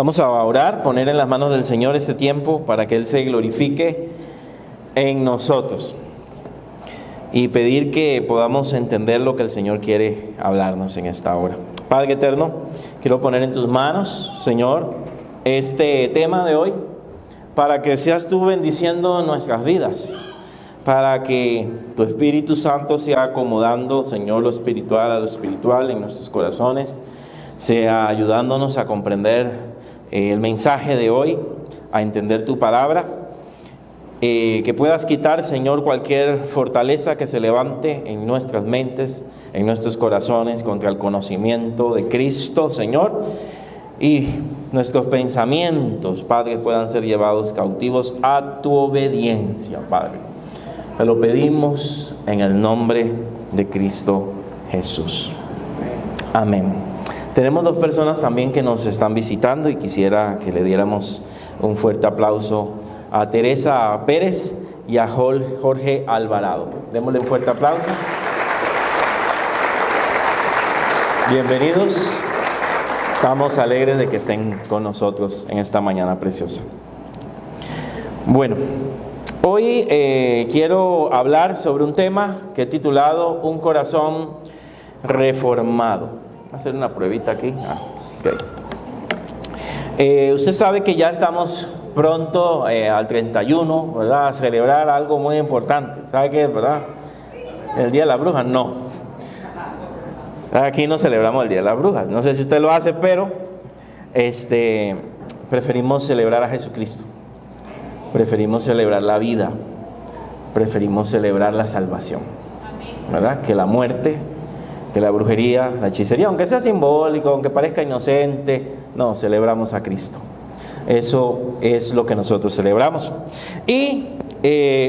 Vamos a orar, poner en las manos del Señor este tiempo para que Él se glorifique en nosotros y pedir que podamos entender lo que el Señor quiere hablarnos en esta hora. Padre eterno, quiero poner en tus manos, Señor, este tema de hoy para que seas tú bendiciendo nuestras vidas, para que tu Espíritu Santo sea acomodando, Señor, lo espiritual a lo espiritual en nuestros corazones, sea ayudándonos a comprender el mensaje de hoy, a entender tu palabra, que puedas quitar, Señor, cualquier fortaleza que se levante en nuestras mentes, en nuestros corazones contra el conocimiento de Cristo, Señor, y nuestros pensamientos, Padre, puedan ser llevados cautivos a tu obediencia, Padre. Te lo pedimos en el nombre de Cristo Jesús. Amén. Tenemos dos personas también que nos están visitando y quisiera que le diéramos un fuerte aplauso a Teresa Pérez y a Jorge Alvarado. Démosle un fuerte aplauso. Bienvenidos. Estamos alegres de que estén con nosotros en esta mañana preciosa. Bueno, hoy quiero hablar sobre un tema que he titulado Un corazón reformado. Voy a hacer una pruebita aquí. Usted sabe que ya estamos pronto al 31, ¿verdad? A celebrar algo muy importante. ¿Sabe qué es, verdad? El Día de las Brujas, no. Aquí no celebramos el Día de las Brujas. No sé si usted lo hace, pero preferimos celebrar a Jesucristo. Preferimos celebrar la vida. Preferimos celebrar la salvación, ¿verdad? Que la muerte, que la brujería, la hechicería, aunque sea simbólico, aunque parezca inocente, no, celebramos a Cristo. Eso es lo que nosotros celebramos. Y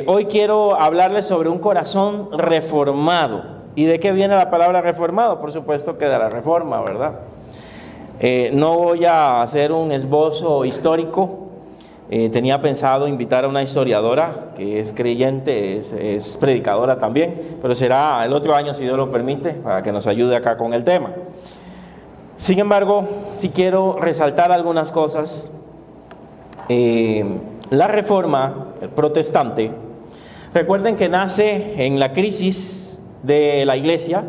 hoy quiero hablarles sobre un corazón reformado. ¿Y de qué viene la palabra reformado? Por supuesto que de la reforma, ¿verdad? No voy a hacer un esbozo histórico. Tenía pensado invitar a una historiadora que es creyente, es predicadora también, pero será el otro año, si Dios lo permite, para que nos ayude acá con el tema. Sin embargo, sí quiero resaltar algunas cosas. La reforma protestante, recuerden que nace en la crisis de la iglesia,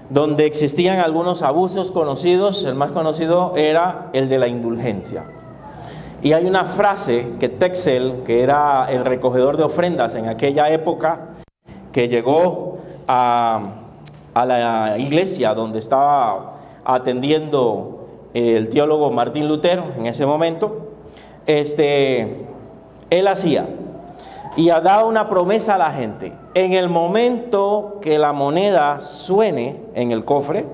donde existían algunos abusos conocidos. El más conocido era el de la indulgencia. Y hay una frase que Texel, que era el recogedor de ofrendas en aquella época, que llegó a la iglesia donde estaba atendiendo el teólogo Martín Lutero en ese momento, él hacía y daba una promesa a la gente: en el momento que la moneda suene en el cofre,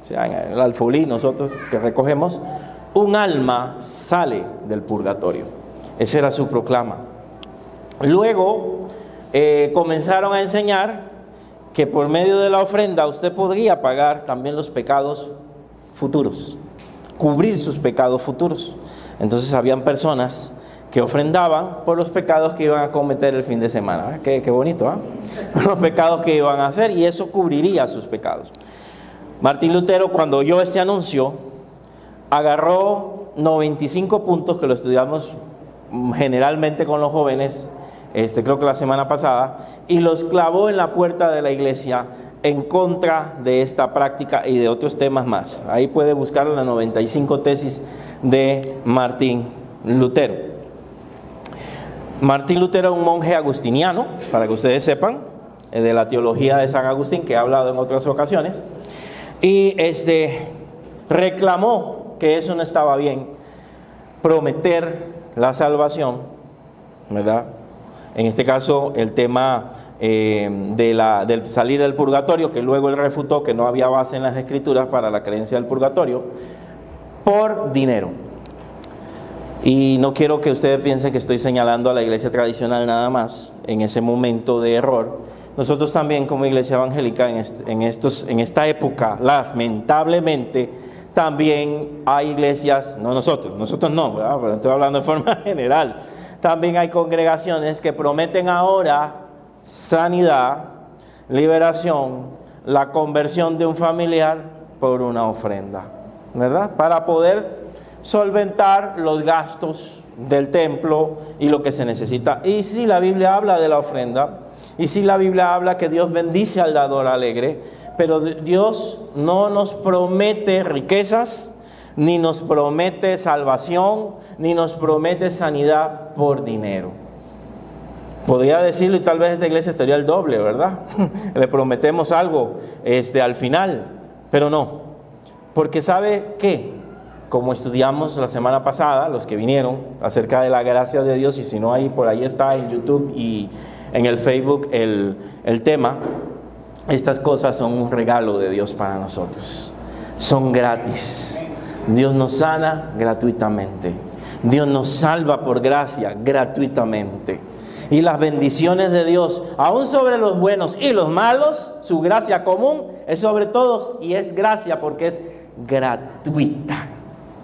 o sea, en el alfolí nosotros que recogemos, un alma sale del purgatorio. Esa era su proclama. Luego comenzaron a enseñar que por medio de la ofrenda usted podría pagar también los pecados futuros, cubrir sus pecados futuros. Entonces habían personas que ofrendaban por los pecados que iban a cometer el fin de semana. Qué bonito, ¿eh? Los pecados que iban a hacer, y eso cubriría sus pecados. Martín Lutero, cuando oyó este anuncio, agarró 95 puntos que lo estudiamos generalmente con los jóvenes, creo que la semana pasada, y los clavó en la puerta de la iglesia en contra de esta práctica y de otros temas más. Ahí puede buscar las 95 tesis de Martín Lutero. Martín Lutero era un monje agustiniano, para que ustedes sepan, de la teología de San Agustín, que he hablado en otras ocasiones, y reclamó que eso no estaba bien, prometer la salvación, ¿verdad? En este caso, el tema del salir del purgatorio, que luego él refutó que no había base en las escrituras para la creencia del purgatorio, por dinero. Y no quiero que ustedes piensen que estoy señalando a la iglesia tradicional nada más en ese momento de error. Nosotros también, como iglesia evangélica, en esta época, lamentablemente, también hay iglesias, no nosotros no, ¿verdad? Pero estoy hablando de forma general. También hay congregaciones que prometen ahora sanidad, liberación, la conversión de un familiar por una ofrenda, ¿verdad? Para poder solventar los gastos del templo y lo que se necesita. Y si la Biblia habla de la ofrenda, y si la Biblia habla que Dios bendice al dador alegre, pero Dios no nos promete riquezas, ni nos promete salvación, ni nos promete sanidad por dinero. Podría decirlo y tal vez esta iglesia estaría el doble, ¿verdad? Le prometemos algo al final, pero no. Porque ¿sabe qué? Como estudiamos la semana pasada, los que vinieron, acerca de la gracia de Dios, y si no, por ahí está en YouTube y en el Facebook el tema, estas cosas son un regalo de Dios para nosotros. Son gratis. Dios nos sana gratuitamente. Dios nos salva por gracia gratuitamente. Y las bendiciones de Dios, aún sobre los buenos y los malos, su gracia común es sobre todos y es gracia porque es gratuita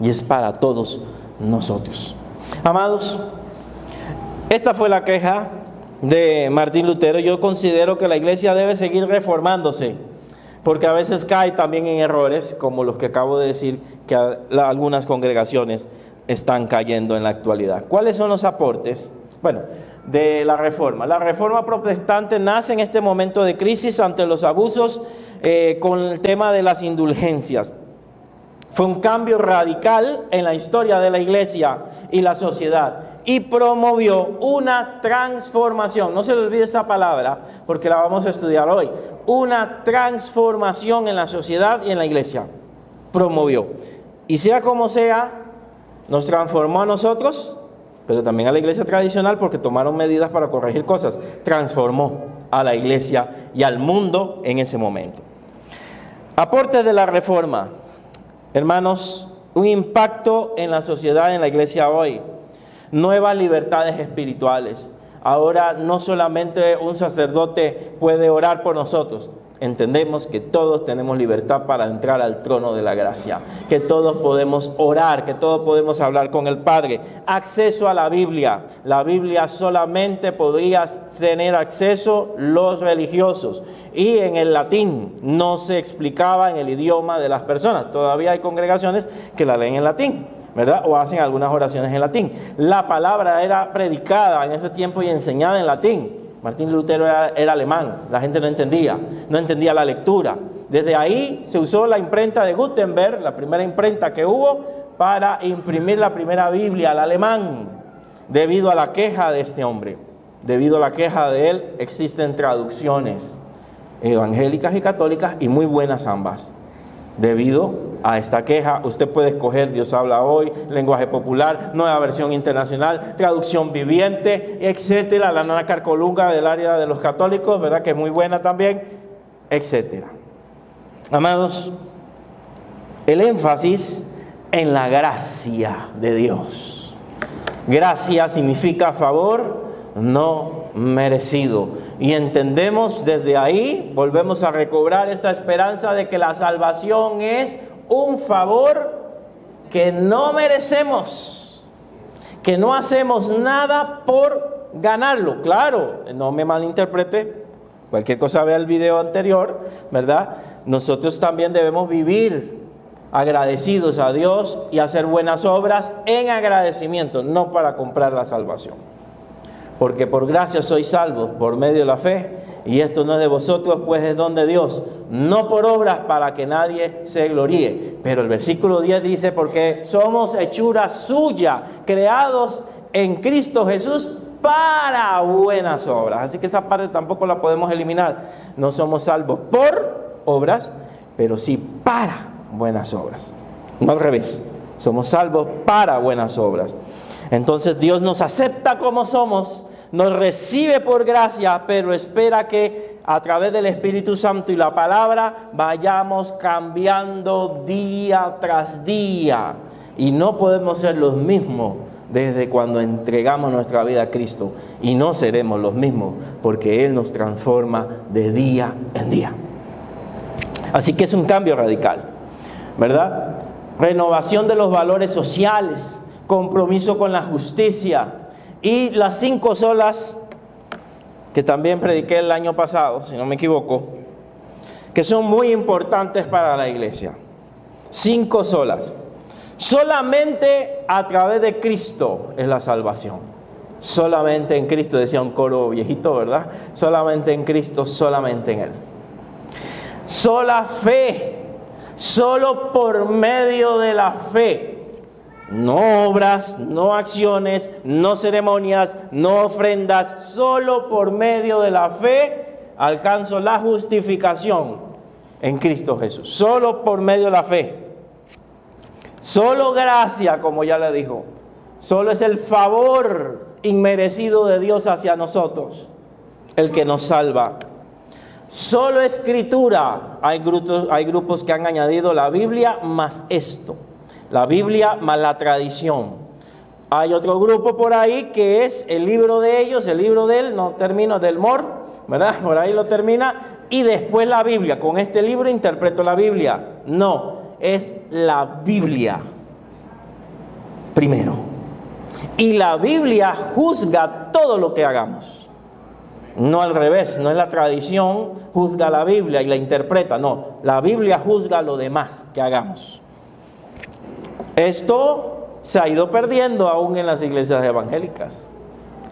y es para todos nosotros. Amados, esta fue la queja de Martín Lutero. Yo considero que la iglesia debe seguir reformándose, porque a veces cae también en errores, como los que acabo de decir, que algunas congregaciones están cayendo en la actualidad. ¿Cuáles son los aportes? Bueno, de la reforma. La reforma protestante nace en este momento de crisis ante los abusos con el tema de las indulgencias. Fue un cambio radical en la historia de la iglesia y la sociedad y promovió una transformación. No se le olvide esa palabra porque la vamos a estudiar hoy. Una transformación en la sociedad y en la iglesia. Promovió. Y sea como sea, nos transformó a nosotros, pero también a la iglesia tradicional porque tomaron medidas para corregir cosas. Transformó a la iglesia y al mundo en ese momento. Aportes de la reforma. Hermanos, un impacto en la sociedad, en la iglesia hoy. Nuevas libertades espirituales. Ahora no solamente un sacerdote puede orar por nosotros. Entendemos que todos tenemos libertad para entrar al trono de la gracia, que todos podemos orar, que todos podemos hablar con el Padre. Acceso a la Biblia. La Biblia solamente podría tener acceso los religiosos y en el latín, no se explicaba en el idioma de las personas. Todavía hay congregaciones que la leen en latín, ¿verdad? O hacen algunas oraciones en latín. La palabra era predicada en ese tiempo y enseñada en latín. Martín Lutero era alemán, la gente no entendía la lectura. Desde ahí se usó la imprenta de Gutenberg, la primera imprenta que hubo, para imprimir la primera Biblia al alemán, debido a la queja de este hombre. Debido a la queja de él, existen traducciones evangélicas y católicas, y muy buenas ambas. Debido a esta queja, usted puede escoger Dios habla hoy, lenguaje popular, nueva versión internacional, traducción viviente, etcétera. La Nana Carcolunga del área de los católicos, ¿verdad? Que es muy buena también, etcétera. Amados, el énfasis en la gracia de Dios. Gracia significa favor no merecido. Y entendemos desde ahí, volvemos a recobrar esta esperanza de que la salvación es un favor que no merecemos, que no hacemos nada por ganarlo. Claro, no me malinterprete, cualquier cosa vea el video anterior, ¿verdad? Nosotros también debemos vivir agradecidos a Dios y hacer buenas obras en agradecimiento, no para comprar la salvación. Porque por gracia sois salvos por medio de la fe, y esto no es de vosotros, pues es don de Dios, no por obras para que nadie se gloríe. Pero el versículo 10 dice, porque somos hechura suya, creados en Cristo Jesús para buenas obras. Así que esa parte tampoco la podemos eliminar. No somos salvos por obras, pero sí para buenas obras. No al revés, somos salvos para buenas obras. Entonces Dios nos acepta como somos, nos recibe por gracia, pero espera que a través del Espíritu Santo y la palabra vayamos cambiando día tras día. Y no podemos ser los mismos desde cuando entregamos nuestra vida a Cristo. Y no seremos los mismos porque Él nos transforma de día en día. Así que es un cambio radical, ¿verdad? Renovación de los valores sociales, compromiso con la justicia y las 5 solas que también prediqué el año pasado, si no me equivoco, que son muy importantes para la iglesia. 5 solas. Solamente a través de Cristo es la salvación. Solamente en Cristo, decía un coro viejito, ¿verdad? Solamente en Cristo, solamente en Él. Sola fe, solo por medio de la fe. No obras, no acciones, no ceremonias, no ofrendas. Solo por medio de la fe alcanzo la justificación en Cristo Jesús. Solo por medio de la fe. Solo gracia, como ya le dijo. Solo es el favor inmerecido de Dios hacia nosotros el que nos salva. Solo escritura. Hay grupos que han añadido la Biblia más esto. La Biblia más la tradición. Hay otro grupo por ahí que es el libro de ellos, el libro de él, no termino, del Mor, ¿verdad? Por ahí lo termina. Y después la Biblia. Con este libro interpreto la Biblia. No, es la Biblia primero. Y la Biblia juzga todo lo que hagamos. No al revés, no es la tradición juzga la Biblia y la interpreta. No, la Biblia juzga lo demás que hagamos. Esto se ha ido perdiendo aún en las iglesias evangélicas.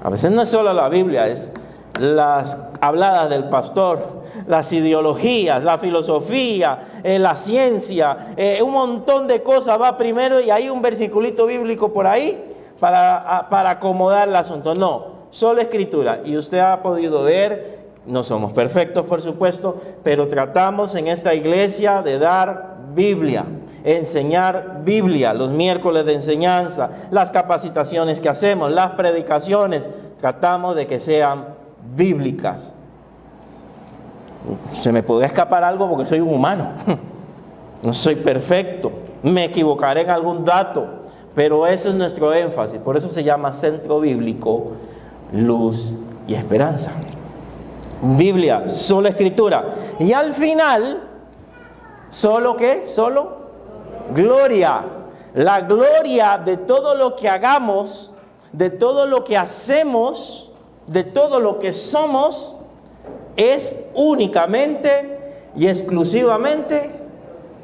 A veces no es solo la Biblia, es las habladas del pastor, las ideologías, la filosofía, la ciencia, un montón de cosas va primero y hay un versiculito bíblico por ahí para acomodar el asunto. No, solo escritura. Y usted ha podido ver, no somos perfectos por supuesto, pero tratamos en esta iglesia de dar Biblia. Enseñar Biblia, los miércoles de enseñanza, las capacitaciones que hacemos, las predicaciones, tratamos de que sean bíblicas. Se me puede escapar algo porque soy un humano, no soy perfecto, me equivocaré en algún dato, pero eso es nuestro énfasis, por eso se llama Centro Bíblico, Luz y Esperanza. Biblia, solo escritura, y al final, ¿solo qué? Solo gloria. La gloria de todo lo que hagamos, de todo lo que hacemos, de todo lo que somos, es únicamente y exclusivamente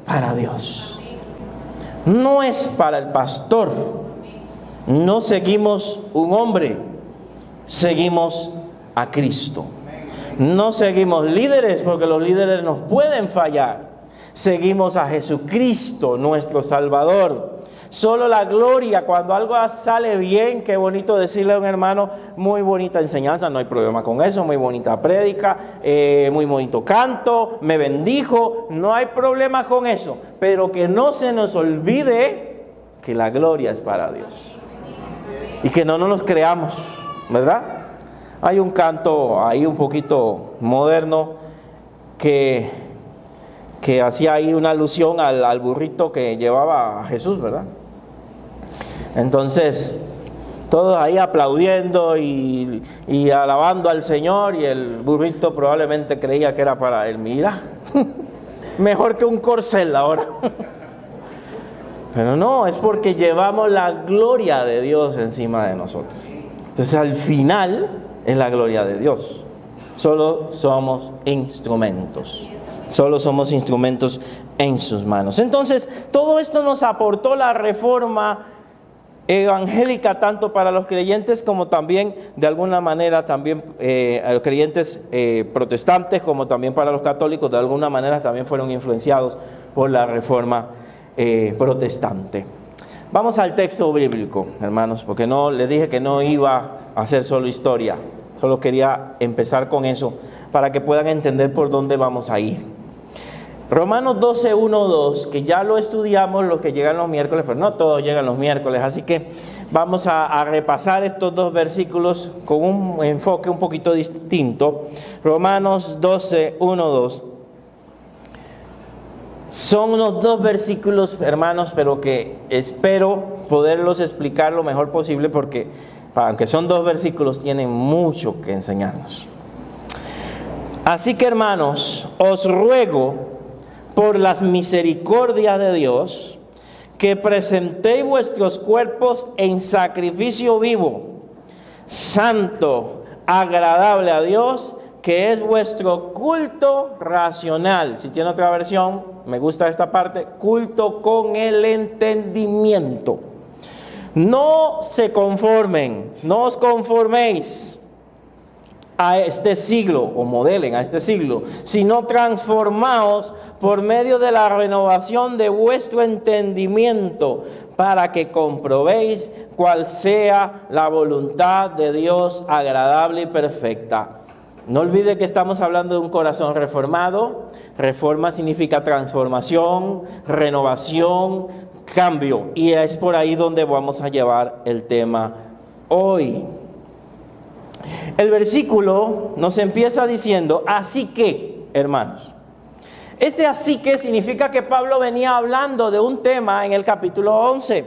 para Dios. No es para el pastor. No seguimos un hombre, seguimos a Cristo. No seguimos líderes porque los líderes nos pueden fallar. Seguimos a Jesucristo, nuestro Salvador. Solo la gloria, cuando algo sale bien, qué bonito decirle a un hermano, muy bonita enseñanza, no hay problema con eso, muy bonita prédica, muy bonito canto, me bendijo, no hay problema con eso. Pero que no se nos olvide que la gloria es para Dios. Y que no nos creamos, ¿verdad? Hay un canto ahí un poquito moderno que hacía ahí una alusión al burrito que llevaba a Jesús, ¿verdad? Entonces, todos ahí aplaudiendo y alabando al Señor, y el burrito probablemente creía que era para él. Mira, mejor que un corcel ahora. Pero no, es porque llevamos la gloria de Dios encima de nosotros. Entonces, al final es la gloria de Dios. Solo somos instrumentos. Solo somos instrumentos en sus manos. Entonces, todo esto nos aportó la reforma evangélica, tanto para los creyentes como también, de alguna manera, también a los creyentes protestantes, como también para los católicos, de alguna manera también fueron influenciados por la reforma protestante. Vamos al texto bíblico, hermanos, porque no les dije que no iba a hacer solo historia. Solo quería empezar con eso para que puedan entender por dónde vamos a ir. Romanos 12, 1, 2, que ya lo estudiamos los que llegan los miércoles, pero no todos llegan los miércoles, así que vamos a repasar estos dos versículos con un enfoque un poquito distinto. Romanos 12, 1, 2. Son unos dos versículos, hermanos, pero que espero poderlos explicar lo mejor posible porque, aunque son dos versículos, tienen mucho que enseñarnos. Así que, hermanos, os ruego por las misericordias de Dios que presentéis vuestros cuerpos en sacrificio vivo, santo, agradable a Dios, que es vuestro culto racional. Si tiene otra versión, me gusta esta parte, culto con el entendimiento. No se conformen, no os conforméis a este siglo, o modelen a este siglo, sino transformaos por medio de la renovación de vuestro entendimiento, para que comprobéis cuál sea la voluntad de Dios agradable y perfecta. No olvide que estamos hablando de un corazón reformado. Reforma significa transformación, renovación, cambio, y es por ahí donde vamos a llevar el tema hoy. El versículo nos empieza diciendo, así que, hermanos. Este así que significa que Pablo venía hablando de un tema en el capítulo 11.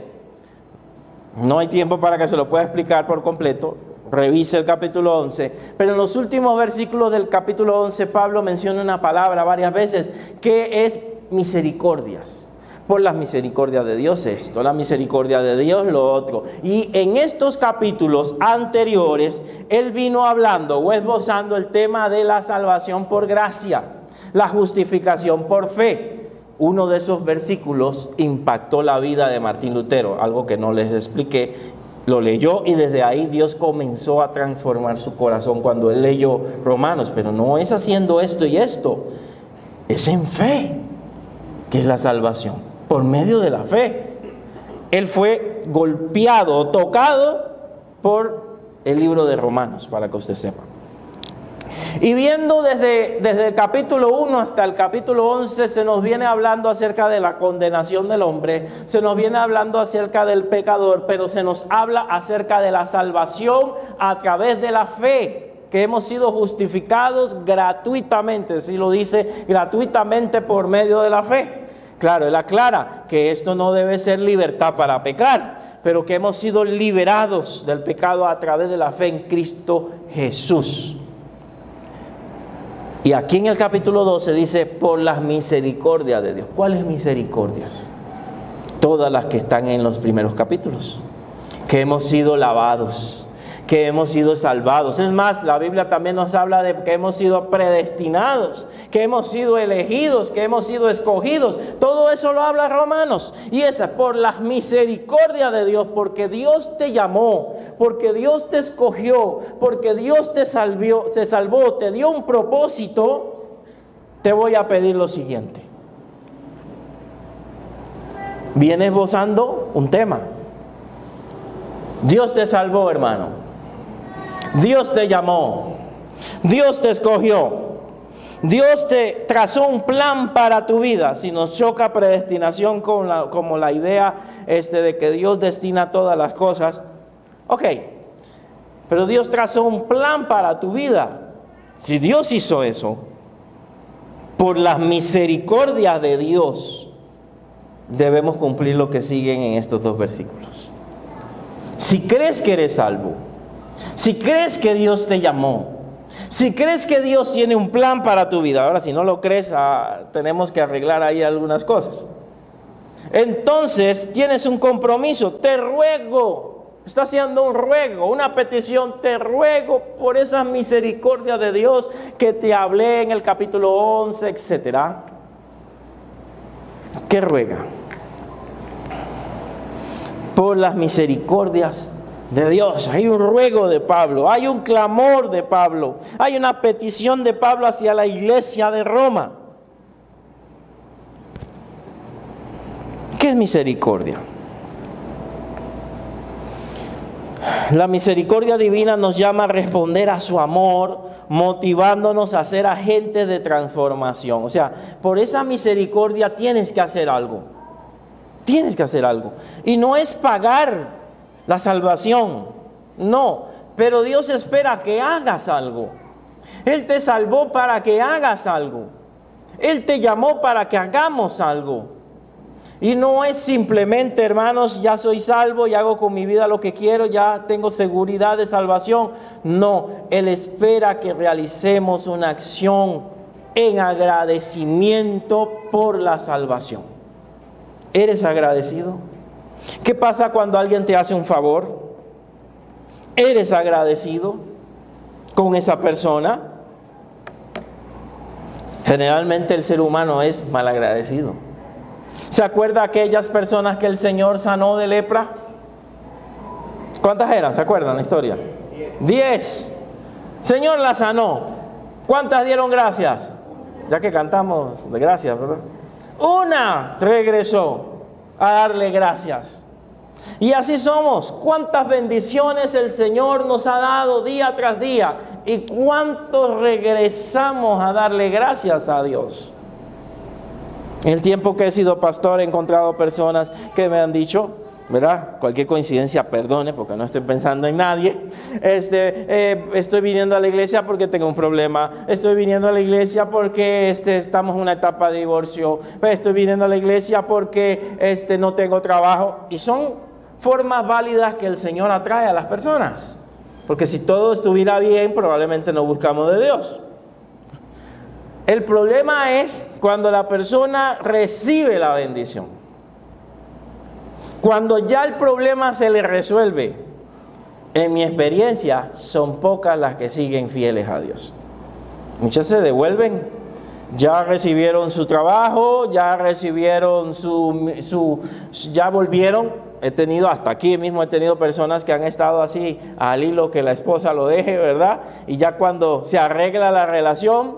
No hay tiempo para que se lo pueda explicar por completo. Revise el capítulo 11. Pero en los últimos versículos del capítulo 11, Pablo menciona una palabra varias veces, que es misericordias. Por las misericordias de Dios esto, la misericordia de Dios lo otro. Y en estos capítulos anteriores, él vino hablando o esbozando el tema de la salvación por gracia, la justificación por fe. Uno de esos versículos impactó la vida de Martín Lutero, algo que no les expliqué. Lo leyó y desde ahí Dios comenzó a transformar su corazón cuando él leyó Romanos. Pero no es haciendo esto y esto, es en fe, que es la salvación. Por medio de la fe. Él fue golpeado, tocado por el libro de Romanos, para que usted sepa. Y viendo desde el capítulo 1 hasta el capítulo 11, se nos viene hablando acerca de la condenación del hombre, se nos viene hablando acerca del pecador, pero se nos habla acerca de la salvación a través de la fe, que hemos sido justificados gratuitamente, así lo dice, gratuitamente por medio de la fe. Claro, él aclara que esto no debe ser libertad para pecar, pero que hemos sido liberados del pecado a través de la fe en Cristo Jesús. Y aquí en el capítulo 12 dice, por las misericordias de Dios. ¿Cuáles misericordias? Todas las que están en los primeros capítulos. Que hemos sido lavados, que hemos sido salvados. Es más, la Biblia también nos habla de que hemos sido predestinados, que hemos sido elegidos, que hemos sido escogidos. Todo eso lo habla Romanos. Y esa por las misericordias de Dios, porque Dios te llamó, porque Dios te escogió, porque Dios te salvó, te dio un propósito. Te voy a pedir lo siguiente. Viene esbozando un tema. Dios te salvó, hermano. Dios te llamó, Dios te escogió, Dios te trazó un plan para tu vida. Si nos choca predestinación como la idea de que Dios destina todas las cosas, ok, pero Dios trazó un plan para tu vida. Si Dios hizo eso, por las misericordias de Dios, debemos cumplir lo que siguen en estos dos versículos. Si crees que eres salvo, si crees que Dios te llamó, si crees que Dios tiene un plan para tu vida, ahora si no lo crees, tenemos que arreglar ahí algunas cosas. Entonces tienes un compromiso. Te ruego, está haciendo un ruego, una petición. Te ruego por esas misericordias de Dios que te hablé en el capítulo 11, etcétera. ¿Qué ruega? Por las misericordias de Dios. Hay un ruego de Pablo, hay un clamor de Pablo, hay una petición de Pablo hacia la iglesia de Roma. ¿Qué es misericordia? La misericordia divina nos llama a responder a su amor, motivándonos a ser agentes de transformación. O sea, por esa misericordia tienes que hacer algo. Tienes que hacer algo. Y no es pagar la salvación, no, pero Dios espera que hagas algo. Él te salvó para que hagas algo. Él te llamó para que hagamos algo. Y no es simplemente, hermanos, ya soy salvo y hago con mi vida lo que quiero, ya tengo seguridad de salvación. No, Él espera que realicemos una acción en agradecimiento por la salvación. ¿Eres agradecido? ¿Qué pasa cuando alguien te hace un favor? ¿Eres agradecido con esa persona? Generalmente el ser humano es malagradecido. ¿Se acuerda aquellas personas que el Señor sanó de lepra? ¿Cuántas eran? ¿Se acuerdan la historia? 10. Señor la sanó. ¿Cuántas dieron gracias? Ya que cantamos de gracias, ¿verdad? Una regresó a darle gracias. Y así somos. ¿Cuántas bendiciones el Señor nos ha dado día tras día? ¿Y cuántos regresamos a darle gracias a Dios? En el tiempo que he sido pastor he encontrado personas que me han dicho, ¿verdad? Cualquier coincidencia, perdone, porque no estoy pensando en nadie. Estoy viniendo a la iglesia porque tengo un problema. Estoy viniendo a la iglesia porque estamos en una etapa de divorcio. Estoy viniendo a la iglesia porque no tengo trabajo. Y son formas válidas que el Señor atrae a las personas. Porque si todo estuviera bien, probablemente no buscamos de Dios. El problema es cuando la persona recibe la bendición. Cuando ya el problema se le resuelve, en mi experiencia, son pocas las que siguen fieles a Dios. Muchas se devuelven, ya recibieron su trabajo, ya recibieron ya volvieron. Hasta aquí mismo he tenido personas que han estado así al hilo que la esposa lo deje, ¿verdad? Y ya cuando se arregla la relación,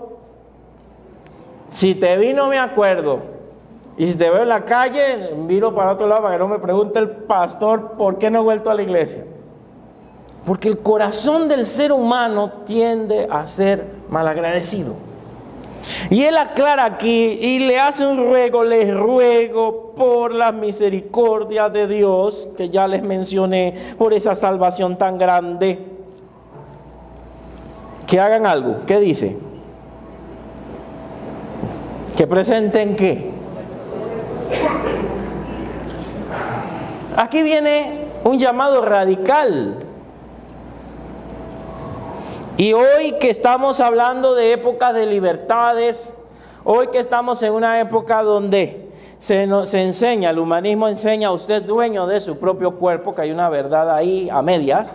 si te vi no me acuerdo. Y si te veo en la calle, miro para otro lado para que no me pregunte el pastor por qué no he vuelto a la iglesia. Porque el corazón del ser humano tiende a ser malagradecido. Y él aclara aquí y le hace un ruego, les ruego por la misericordia de Dios, que ya les mencioné, por esa salvación tan grande, que hagan algo. ¿Qué dice? ¿Que presenten qué? Aquí viene un llamado radical. Y hoy que estamos hablando de épocas de libertades, hoy que estamos en una época donde se enseña, el humanismo enseña, usted es dueño de su propio cuerpo, que hay una verdad ahí a medias.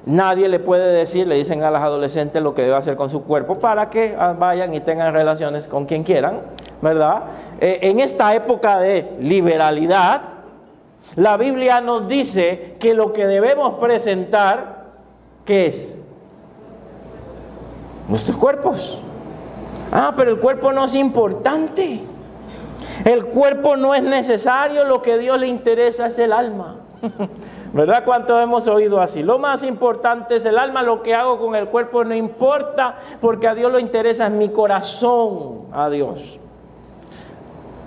Nadie le puede decir, le dicen a las adolescentes lo que debe hacer con su cuerpo para que vayan y tengan relaciones con quien quieran, ¿verdad? En esta época de liberalidad, la Biblia nos dice que lo que debemos presentar, ¿qué es? Nuestros cuerpos. Pero el cuerpo no es importante. El cuerpo no es necesario, lo que a Dios le interesa es el alma. ¿Verdad? ¿Cuánto hemos oído así? Lo más importante es el alma, lo que hago con el cuerpo no importa, porque a Dios le interesa es mi corazón, a Dios.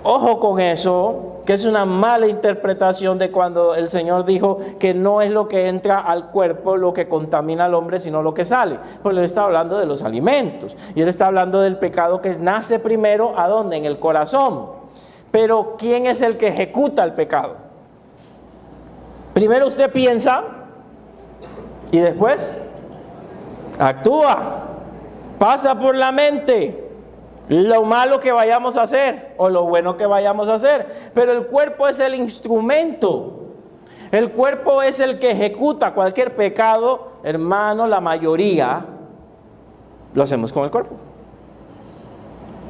Ojo con eso, que es una mala interpretación de cuando el Señor dijo que no es lo que entra al cuerpo lo que contamina al hombre, sino lo que sale. Pues él está hablando de los alimentos. Y él está hablando del pecado que nace primero, ¿a dónde? En el corazón. Pero ¿quién es el que ejecuta el pecado? Primero usted piensa y después actúa. Pasa por la mente lo malo que vayamos a hacer o lo bueno que vayamos a hacer. Pero el cuerpo es el instrumento. El cuerpo es el que ejecuta cualquier pecado. Hermano, la mayoría lo hacemos con el cuerpo.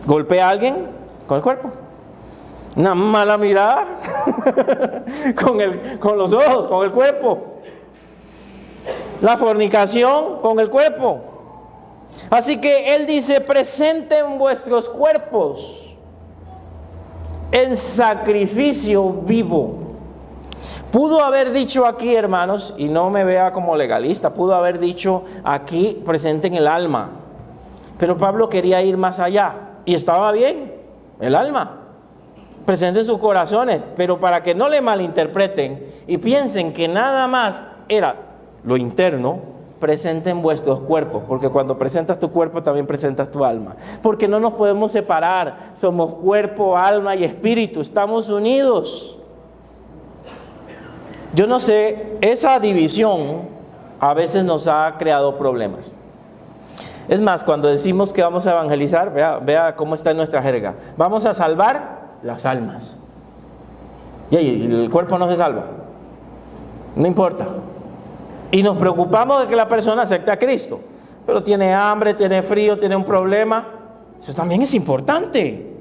Golpea a alguien con el cuerpo. Una mala mirada con los ojos, con el cuerpo. La fornicación con el cuerpo. Así que él dice, presenten vuestros cuerpos en sacrificio vivo. Pudo haber dicho aquí, hermanos, y no me vea como legalista, pudo haber dicho aquí, presenten el alma. Pero Pablo quería ir más allá y estaba bien, el alma. Presenten sus corazones, pero para que no le malinterpreten y piensen que nada más era lo interno, presenten vuestros cuerpos, porque cuando presentas tu cuerpo también presentas tu alma, porque no nos podemos separar, somos cuerpo, alma y espíritu, estamos unidos. Yo no sé, esa división a veces nos ha creado problemas. Es más, cuando decimos que vamos a evangelizar, vea cómo está en nuestra jerga, vamos a salvar las almas. Y el cuerpo no se salva. No importa. Y nos preocupamos de que la persona acepte a Cristo. Pero tiene hambre, tiene frío, tiene un problema. Eso también es importante,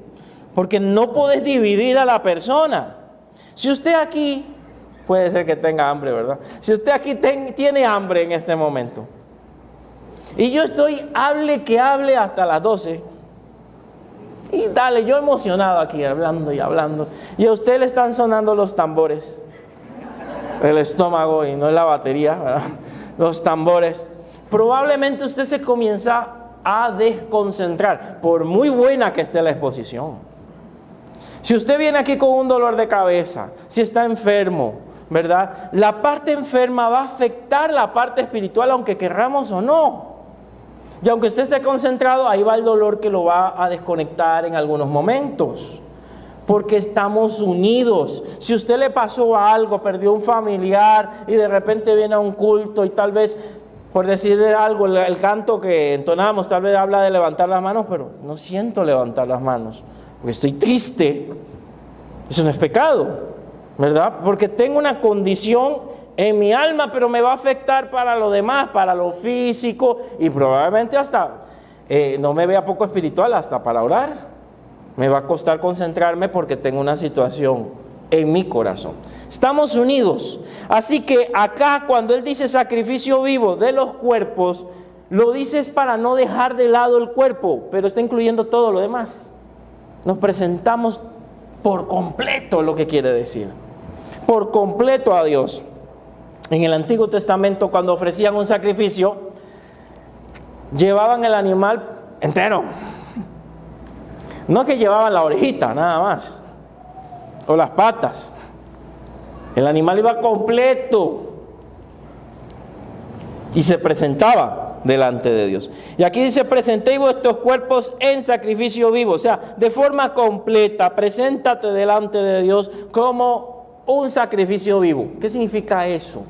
porque no puedes dividir a la persona. Si usted aquí, puede ser que tenga hambre, ¿verdad? Si usted aquí tiene hambre en este momento, y yo estoy, hable hasta las 12, y dale, yo emocionado aquí, hablando y hablando, y a usted le están sonando los tambores, el estómago, y no es la batería, ¿verdad? Los tambores, probablemente usted se comienza a desconcentrar, por muy buena que esté la exposición. Si usted viene aquí con un dolor de cabeza, si está enfermo, ¿verdad? La parte enferma va a afectar la parte espiritual, aunque querramos o no. Y aunque usted esté concentrado, ahí va el dolor que lo va a desconectar en algunos momentos. Porque estamos unidos. Si usted le pasó algo, perdió un familiar y de repente viene a un culto y tal vez, por decirle algo, el canto que entonamos tal vez habla de levantar las manos, pero no siento levantar las manos, porque estoy triste. Eso no es pecado, ¿verdad? Porque tengo una condición en mi alma, pero me va a afectar para lo demás, para lo físico y probablemente hasta, no me vea poco espiritual, hasta para orar. Me va a costar concentrarme porque tengo una situación en mi corazón. Estamos unidos. Así que acá cuando él dice sacrificio vivo de los cuerpos, lo dice es para no dejar de lado el cuerpo, pero está incluyendo todo lo demás. Nos presentamos por completo, lo que quiere decir. Por completo a Dios. En el Antiguo Testamento, cuando ofrecían un sacrificio, llevaban el animal entero. No que llevaban la orejita, nada más, o las patas. El animal iba completo y se presentaba delante de Dios. Y aquí dice, presentéis vuestros cuerpos en sacrificio vivo, o sea, de forma completa, preséntate delante de Dios como un sacrificio vivo. ¿Qué significa eso?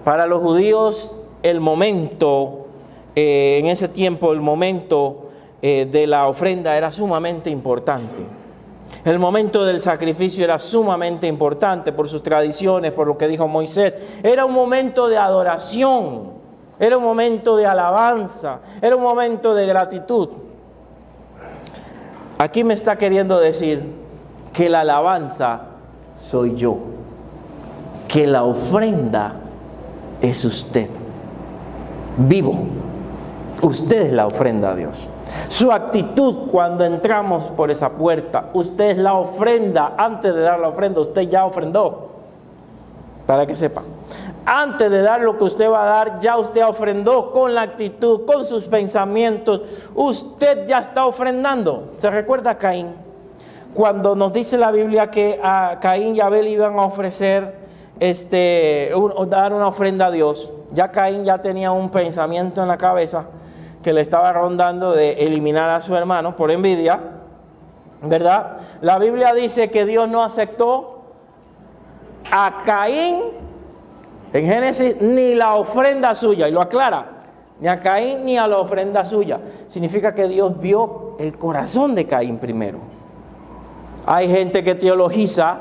Para los judíos, el momento, en ese tiempo, el momento de la ofrenda era sumamente importante. El momento del sacrificio era sumamente importante por sus tradiciones, por lo que dijo Moisés. Era un momento de adoración, era un momento de alabanza, era un momento de gratitud. Aquí me está queriendo decir que la alabanza soy yo, que la ofrenda es usted, vivo. Usted es la ofrenda a Dios. Su actitud cuando entramos por esa puerta, usted es la ofrenda. Antes de dar la ofrenda, usted ya ofrendó. Para que sepa. Antes de dar lo que usted va a dar, ya usted ofrendó con la actitud, con sus pensamientos. Usted ya está ofrendando. ¿Se recuerda a Caín? Cuando nos dice la Biblia que a Caín y Abel iban a ofrecer, dar una ofrenda a Dios. Ya Caín ya tenía un pensamiento en la cabeza que le estaba rondando de eliminar a su hermano por envidia, ¿verdad? La Biblia dice que Dios no aceptó a Caín en Génesis ni la ofrenda suya, y lo aclara, ni a Caín ni a la ofrenda suya. Significa que Dios vio el corazón de Caín primero. Hay gente que teologiza,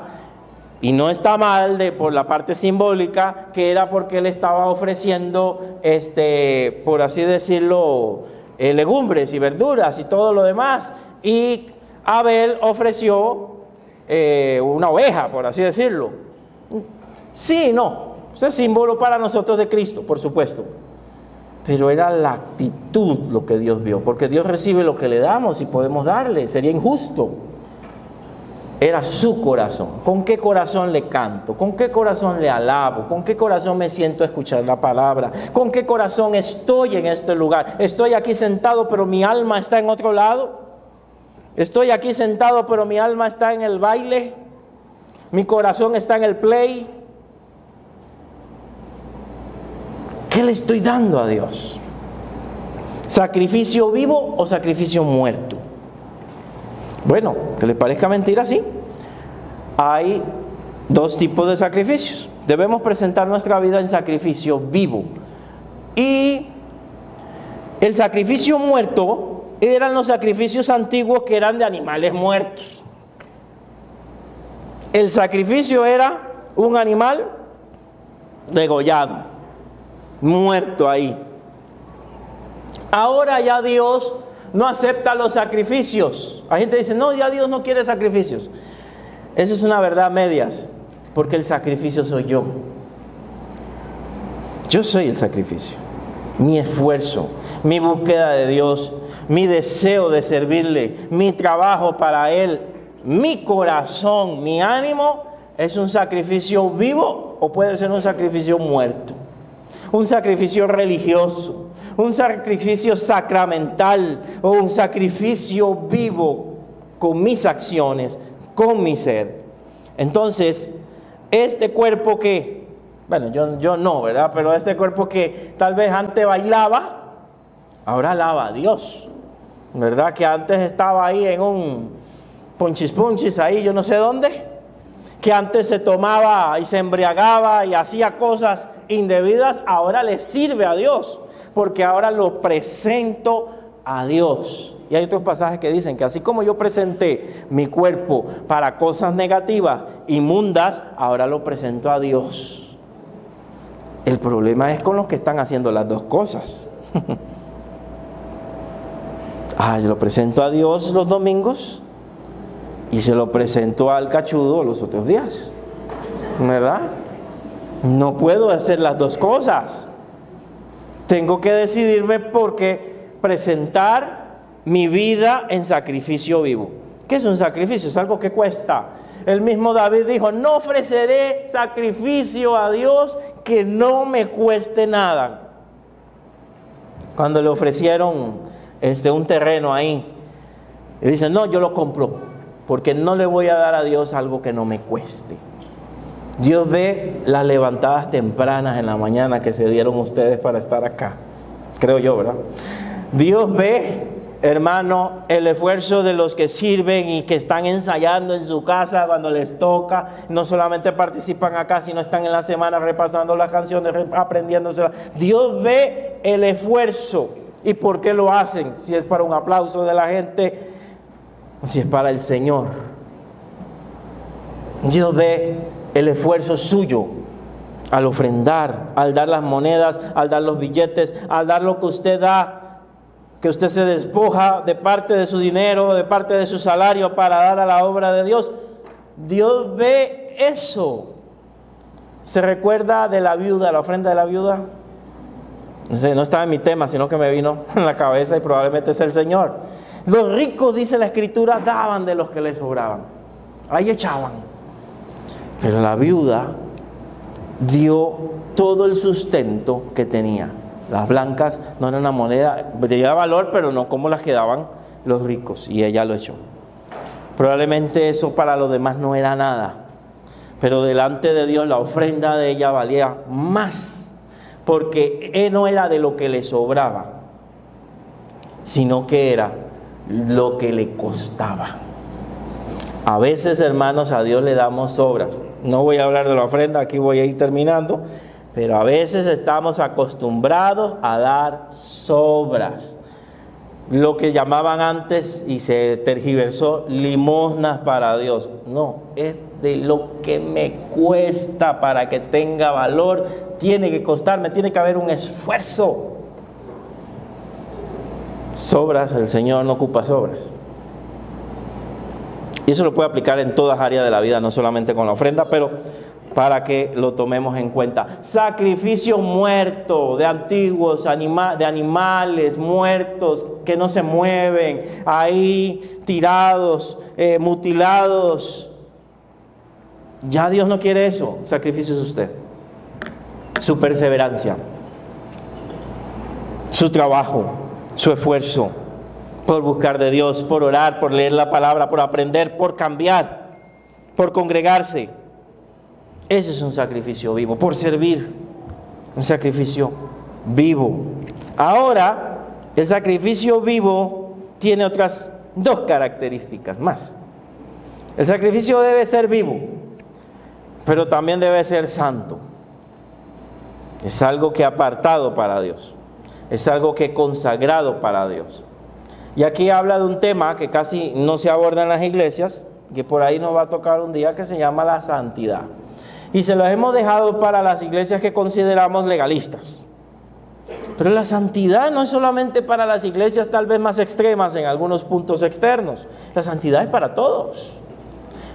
y no está mal por la parte simbólica, que era porque él estaba ofreciendo, por así decirlo, legumbres y verduras y todo lo demás. Y Abel ofreció una oveja, por así decirlo. Sí, no. Eso es símbolo para nosotros de Cristo, por supuesto. Pero era la actitud lo que Dios vio. Porque Dios recibe lo que le damos y podemos darle. Sería injusto. Era su corazón. ¿Con qué corazón le canto? ¿Con qué corazón le alabo? ¿Con qué corazón me siento a escuchar la palabra? ¿Con qué corazón estoy en este lugar? Estoy aquí sentado, pero mi alma está en otro lado. Estoy aquí sentado, pero mi alma está en el baile. Mi corazón está en el play. ¿Qué le estoy dando a Dios? ¿Sacrificio vivo o sacrificio muerto? Bueno, que le parezca mentira, sí. Hay dos tipos de sacrificios. Debemos presentar nuestra vida en sacrificio vivo. Y el sacrificio muerto eran los sacrificios antiguos que eran de animales muertos. El sacrificio era un animal degollado, muerto ahí. Ahora ya Dios no acepta los sacrificios. Hay gente que dice, no, ya Dios no quiere sacrificios. Eso es una verdad a medias, porque el sacrificio soy yo. Yo soy el sacrificio. Mi esfuerzo, mi búsqueda de Dios, mi deseo de servirle, mi trabajo para Él, mi corazón, mi ánimo, es un sacrificio vivo o puede ser un sacrificio muerto. Un sacrificio religioso, un sacrificio sacramental o un sacrificio vivo con mis acciones, con mi ser. Entonces, este cuerpo que, bueno, yo no, ¿verdad? Pero este cuerpo que tal vez antes bailaba, ahora alaba a Dios, ¿verdad? Que antes estaba ahí en un punchis ahí, yo no sé dónde, que antes se tomaba y se embriagaba y hacía cosas indebidas, ahora le sirve a Dios, porque ahora lo presento a Dios. Y hay otros pasajes que dicen que así como yo presenté mi cuerpo para cosas negativas, inmundas, ahora lo presento a Dios. El problema es con los que están haciendo las dos cosas. Yo lo presento a Dios los domingos y se lo presento al cachudo los otros días, ¿verdad? No puedo hacer las dos cosas. Tengo que decidirme porque presentar mi vida en sacrificio vivo. ¿Qué es un sacrificio? Es algo que cuesta. El mismo David dijo, no ofreceré sacrificio a Dios que no me cueste nada. Cuando le ofrecieron un terreno ahí, y dice, no, yo lo compro, porque no le voy a dar a Dios algo que no me cueste. Dios ve las levantadas tempranas en la mañana que se dieron ustedes para estar acá, creo yo, ¿verdad? Dios ve, hermano, el esfuerzo de los que sirven y que están ensayando en su casa cuando les toca. No solamente participan acá, sino están en la semana repasando las canciones, aprendiéndoselas. Dios ve el esfuerzo. ¿Y por qué lo hacen? Si es para un aplauso de la gente, si es para el Señor. Dios ve el esfuerzo suyo al ofrendar, al dar las monedas, al dar los billetes, al dar lo que usted da, que usted se despoja de parte de su dinero, de parte de su salario para dar a la obra de Dios. Dios ve eso. ¿Se recuerda de la viuda, la ofrenda de la viuda? No sé, no estaba en mi tema, sino que me vino en la cabeza y probablemente es el Señor. Los ricos, dice la Escritura, daban de los que les sobraban. Ahí echaban. Pero la viuda dio todo el sustento que tenía. Las blancas no eran una moneda, tenía valor, pero no como las que daban los ricos. Y ella lo echó. Probablemente eso para los demás no era nada. Pero delante de Dios la ofrenda de ella valía más. Porque no era de lo que le sobraba, sino que era lo que le costaba. A veces, hermanos, a Dios le damos sobras. No voy a hablar de la ofrenda, aquí voy a ir terminando. Pero a veces estamos acostumbrados a dar sobras. Lo que llamaban antes, y se tergiversó, limosnas para Dios. No, es de lo que me cuesta para que tenga valor. Tiene que costarme, tiene que haber un esfuerzo. Sobras, el Señor no ocupa sobras. Y eso lo puede aplicar en todas áreas de la vida, no solamente con la ofrenda, pero para que lo tomemos en cuenta. Sacrificio muerto de antiguos de animales muertos que no se mueven, ahí tirados, mutilados. Ya Dios no quiere eso. Sacrificio es usted. Su perseverancia, su trabajo, su esfuerzo por buscar de Dios, por orar, por leer la palabra, por aprender, por cambiar, por congregarse. Ese es un sacrificio vivo, por servir, un sacrificio vivo. Ahora, el sacrificio vivo tiene otras dos características más. El sacrificio debe ser vivo, pero también debe ser santo. Es algo que apartado para Dios, es algo que consagrado para Dios. Y aquí habla de un tema que casi no se aborda en las iglesias, que por ahí nos va a tocar un día, que se llama la santidad. Y se los hemos dejado para las iglesias que consideramos legalistas. Pero la santidad no es solamente para las iglesias tal vez más extremas en algunos puntos externos. La santidad es para todos.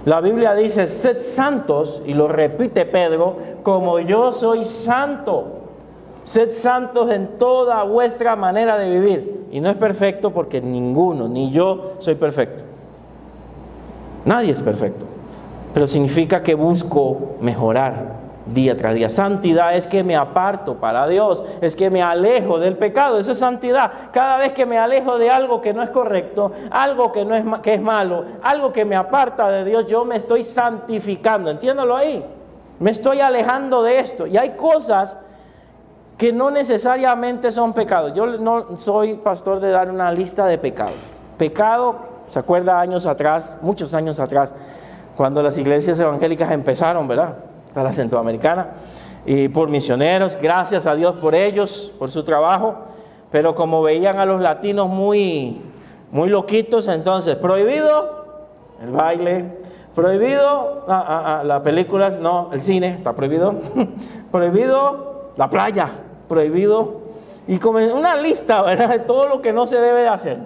La Biblia dice, sed santos, y lo repite Pedro, como yo soy santo. Sed santos en toda vuestra manera de vivir. Y no es perfecto porque ninguno, ni yo soy perfecto. Nadie es perfecto. Pero significa que busco mejorar día tras día. Santidad es que me aparto para Dios, es que me alejo del pecado. Eso es santidad. Cada vez que me alejo de algo que no es correcto, algo que es malo, algo que me aparta de Dios, yo me estoy santificando. Entiéndalo ahí. Me estoy alejando de esto. Y hay cosas que no necesariamente son pecados. Yo no soy pastor de dar una lista de pecados. Pecado, ¿se acuerda años atrás, muchos años atrás, cuando las iglesias evangélicas empezaron, ¿verdad? A la centroamericana, y por misioneros, gracias a Dios por ellos, por su trabajo, pero como veían a los latinos muy loquitos, entonces, prohibido el baile, prohibido las películas, no, el cine está prohibido, prohibido la playa, prohibido, y como una lista, ¿verdad?, de todo lo que no se debe de hacer.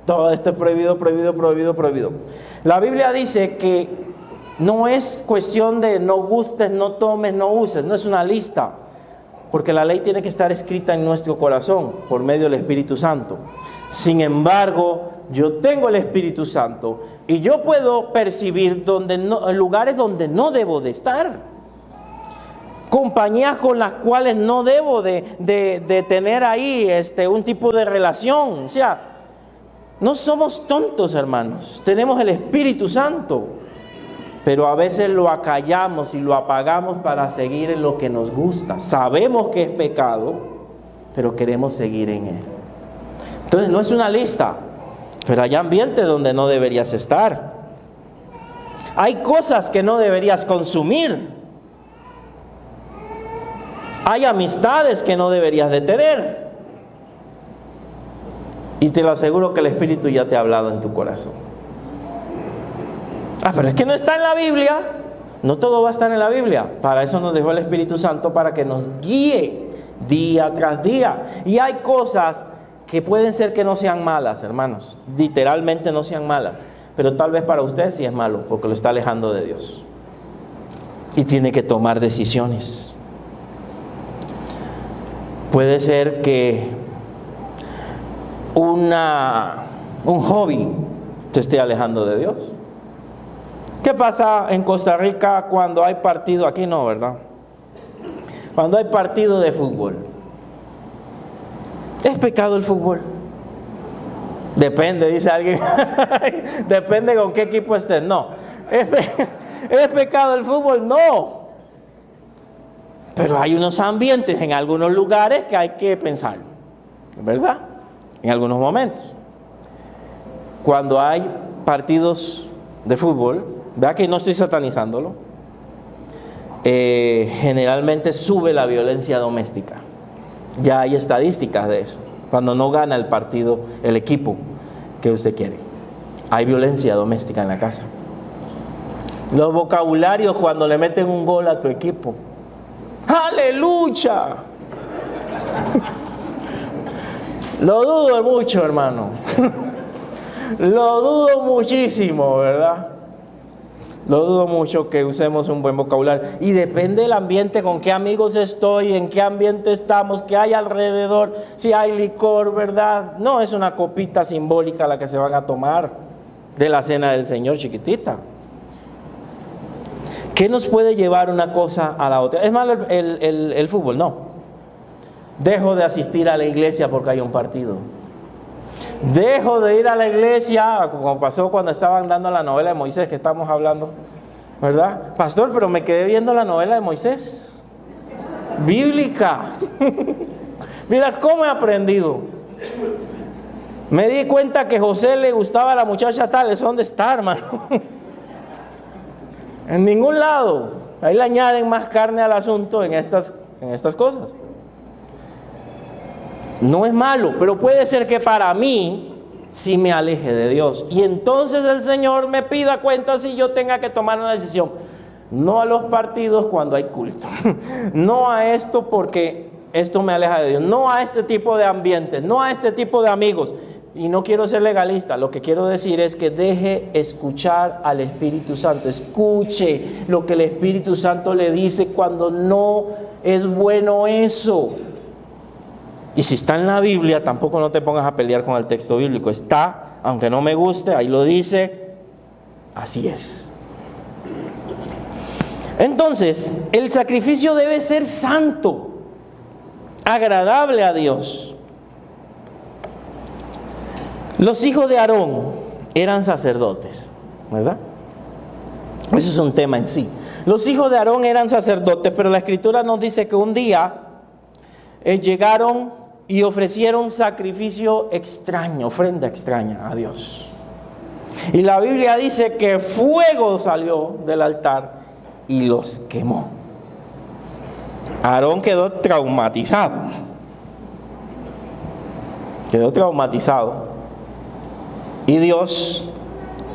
Todo esto es prohibido, prohibido, prohibido, prohibido. La Biblia dice que no es cuestión de no gustes, no tomes, no uses, no es una lista, porque la ley tiene que estar escrita en nuestro corazón por medio del Espíritu Santo. Sin embargo, yo tengo el Espíritu Santo y yo puedo percibir lugares donde no debo de estar, compañías con las cuales no debo de tener ahí un tipo de relación. O sea, no somos tontos, hermanos, tenemos el Espíritu Santo, pero a veces lo acallamos y lo apagamos para seguir en lo que nos gusta. Sabemos que es pecado, pero queremos seguir en él. Entonces no es una lista, pero hay ambientes donde no deberías estar. Hay cosas que no deberías consumir. Hay amistades que no deberías de tener. Y te lo aseguro que el Espíritu ya te ha hablado en tu corazón. Pero es que no está en la Biblia. No todo va a estar en la Biblia. Para eso nos dejó el Espíritu Santo, para que nos guíe día tras día. Y hay cosas que pueden ser que no sean malas, hermanos. Literalmente no sean malas. Pero tal vez para usted sí es malo, porque lo está alejando de Dios. Y tiene que tomar decisiones. Puede ser que un hobby te esté alejando de Dios. ¿Qué pasa en Costa Rica cuando hay partido? Aquí no, ¿verdad? Cuando hay partido de fútbol. ¿Es pecado el fútbol? Depende, dice alguien. Depende con qué equipo estés. No. ¿Es pecado el fútbol? No. Pero hay unos ambientes en algunos lugares que hay que pensar, ¿verdad? En algunos momentos. Cuando hay partidos de fútbol, vea que no estoy satanizándolo, generalmente sube la violencia doméstica. Ya hay estadísticas de eso. Cuando no gana el partido, el equipo que usted quiere, hay violencia doméstica en la casa. Los vocabularios cuando le meten un gol a tu equipo. ¡Aleluya! Lo dudo mucho, hermano. Lo dudo muchísimo, ¿verdad? Lo dudo mucho que usemos un buen vocabulario. Y depende del ambiente, con qué amigos estoy, en qué ambiente estamos, qué hay alrededor, si hay licor, ¿verdad? No es una copita simbólica la que se van a tomar de la cena del Señor, chiquitita. ¿Qué nos puede llevar una cosa a la otra? ¿Es malo el fútbol? No. Dejo de asistir a la iglesia porque hay un partido. Dejo de ir a la iglesia, como pasó cuando estaban dando la novela de Moisés, que estamos hablando, ¿verdad? Pastor, pero me quedé viendo la novela de Moisés. Bíblica. Mira cómo he aprendido. Me di cuenta que José le gustaba a la muchacha tal. ¿Eso dónde está, hermano? En ningún lado. Ahí le añaden más carne al asunto en estas cosas. No es malo, pero puede ser que para mí sí me aleje de Dios. Y entonces el Señor me pida cuentas y yo tenga que tomar una decisión. No a los partidos cuando hay culto. No a esto porque esto me aleja de Dios. No a este tipo de ambientes, no a este tipo de amigos. Y no quiero ser legalista, lo que quiero decir es que deje escuchar al Espíritu Santo. Escuche lo que el Espíritu Santo le dice cuando no es bueno eso. Y si está en la Biblia, tampoco no te pongas a pelear con el texto bíblico. Está, aunque no me guste, ahí lo dice, así es. Entonces, el sacrificio debe ser santo, agradable a Dios. Los hijos de Aarón eran sacerdotes, ¿verdad? Eso es un tema en sí. Los hijos de Aarón eran sacerdotes, pero la Escritura nos dice que un día llegaron y ofrecieron sacrificio extraño, ofrenda extraña a Dios. Y la Biblia dice que fuego salió del altar y los quemó. Aarón quedó traumatizado. Y Dios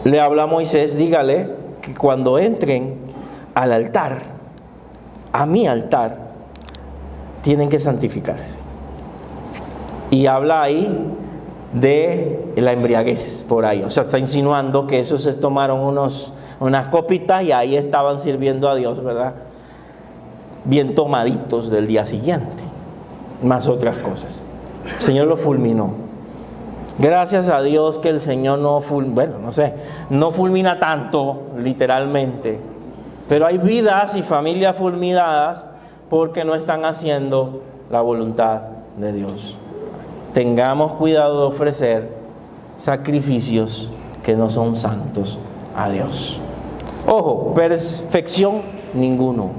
le habla a Moisés, dígale que cuando entren al altar, a mi altar, tienen que santificarse. Y habla ahí de la embriaguez por ahí. O sea, está insinuando que esos se tomaron unas copitas y ahí estaban sirviendo a Dios, ¿verdad? Bien tomaditos del día siguiente, más otras cosas. El Señor lo fulminó. Gracias a Dios que el Señor no fulmina tanto, literalmente. Pero hay vidas y familias fulminadas porque no están haciendo la voluntad de Dios. Tengamos cuidado de ofrecer sacrificios que no son santos a Dios. Ojo, perfección ninguno.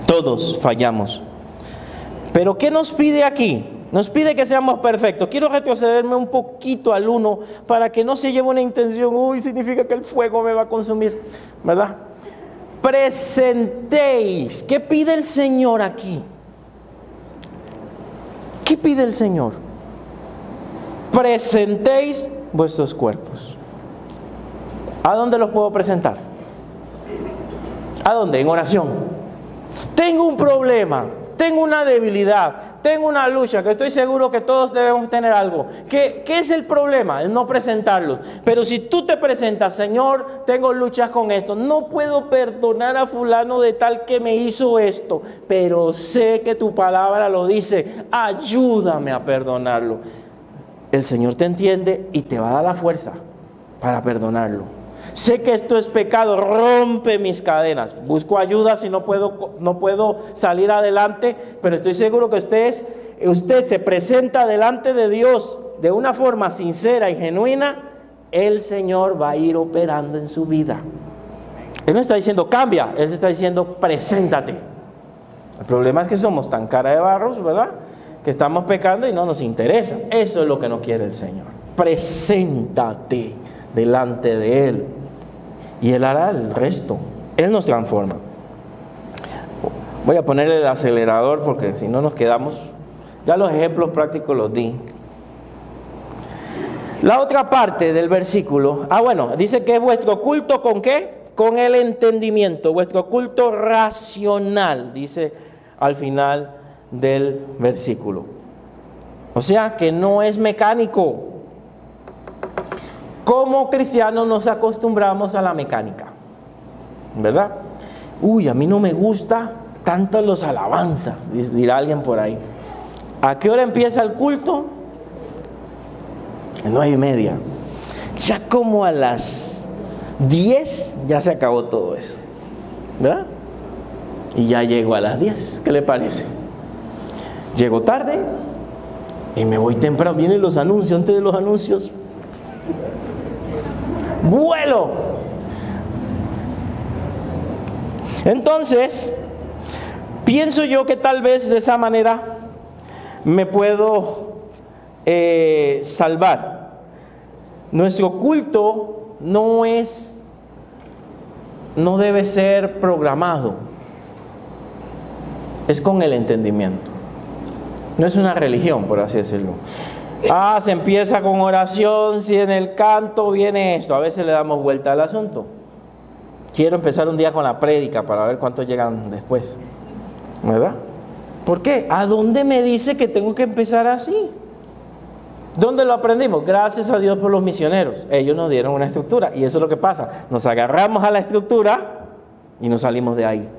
Todos fallamos. Pero ¿qué nos pide aquí? Nos pide que seamos perfectos. Quiero retrocederme un poquito al 1 para que no se lleve una intención, significa que el fuego me va a consumir, ¿verdad? Presentéis. ¿Qué pide el Señor aquí? ¿Qué pide el Señor? Presentéis vuestros cuerpos. ¿A dónde los puedo presentar? ¿A dónde? En oración. Tengo un problema, tengo una debilidad, tengo una lucha, que estoy seguro que todos debemos tener algo. ¿Qué es el problema? El no presentarlos. Pero si tú te presentas, Señor, tengo luchas con esto, no puedo perdonar a fulano de tal que me hizo esto, pero sé que tu palabra lo dice, ayúdame a perdonarlo. El Señor te entiende y te va a dar la fuerza para perdonarlo. Sé que esto es pecado, rompe mis cadenas. Busco ayuda si no puedo salir adelante, pero estoy seguro que usted se presenta delante de Dios de una forma sincera y genuina, el Señor va a ir operando en su vida. Él no está diciendo cambia, Él está diciendo preséntate. El problema es que somos tan cara de barros, ¿verdad? Que estamos pecando y no nos interesa. Eso es lo que no quiere el Señor. Preséntate delante de Él y Él hará el resto. Él nos transforma. Voy a ponerle el acelerador porque si no nos quedamos. Ya los ejemplos prácticos los di. La otra parte del versículo, dice que es vuestro culto ¿con qué? Con el entendimiento, vuestro culto racional, dice al final del versículo. O sea que no es mecánico. Como cristianos nos acostumbramos a la mecánica, ¿verdad? A mí no me gusta tanto los alabanzas, dirá alguien por ahí. ¿A qué hora empieza el culto? 9:30. Ya como a las 10 ya se acabó todo eso, ¿verdad? Y ya llego a las 10, ¿qué le parece? Llego tarde y me voy temprano. Vienen los anuncios, antes de los anuncios vuelo. Entonces, pienso yo que tal vez de esa manera me puedo salvar. Nuestro culto no debe ser programado. Es con el entendimiento. No es una religión, por así decirlo. Se empieza con oración, si en el canto viene esto. A veces le damos vuelta al asunto. Quiero empezar un día con la prédica para ver cuántos llegan después, ¿verdad? ¿Por qué? ¿A dónde me dice que tengo que empezar así? ¿Dónde lo aprendimos? Gracias a Dios por los misioneros. Ellos nos dieron una estructura y eso es lo que pasa. Nos agarramos a la estructura y nos salimos de ahí.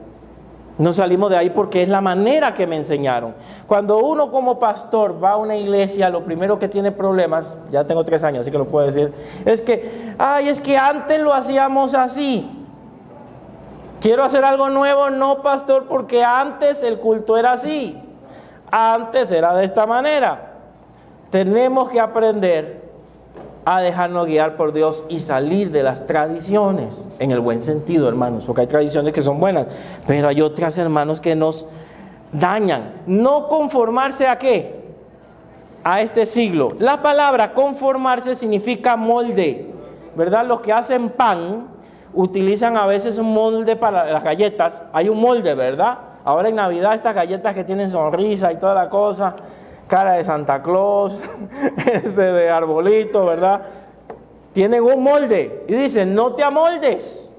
Nos salimos de ahí porque es la manera que me enseñaron. Cuando uno como pastor va a una iglesia, lo primero que tiene problemas, ya tengo 3 años, así que lo puedo decir, es que antes lo hacíamos así. Quiero hacer algo nuevo, no, pastor, porque antes el culto era así. Antes era de esta manera. Tenemos que aprender a dejarnos guiar por Dios y salir de las tradiciones, en el buen sentido, hermanos, porque hay tradiciones que son buenas, pero hay otras, hermanos, que nos dañan. No conformarse ¿a qué? A este siglo. La palabra conformarse significa molde, ¿verdad? Los que hacen pan utilizan a veces un molde para las galletas. Hay un molde, ¿verdad? Ahora en Navidad estas galletas que tienen sonrisa y toda la cosa, cara de Santa Claus, de arbolito, ¿verdad? Tienen un molde y dicen, no te amoldes.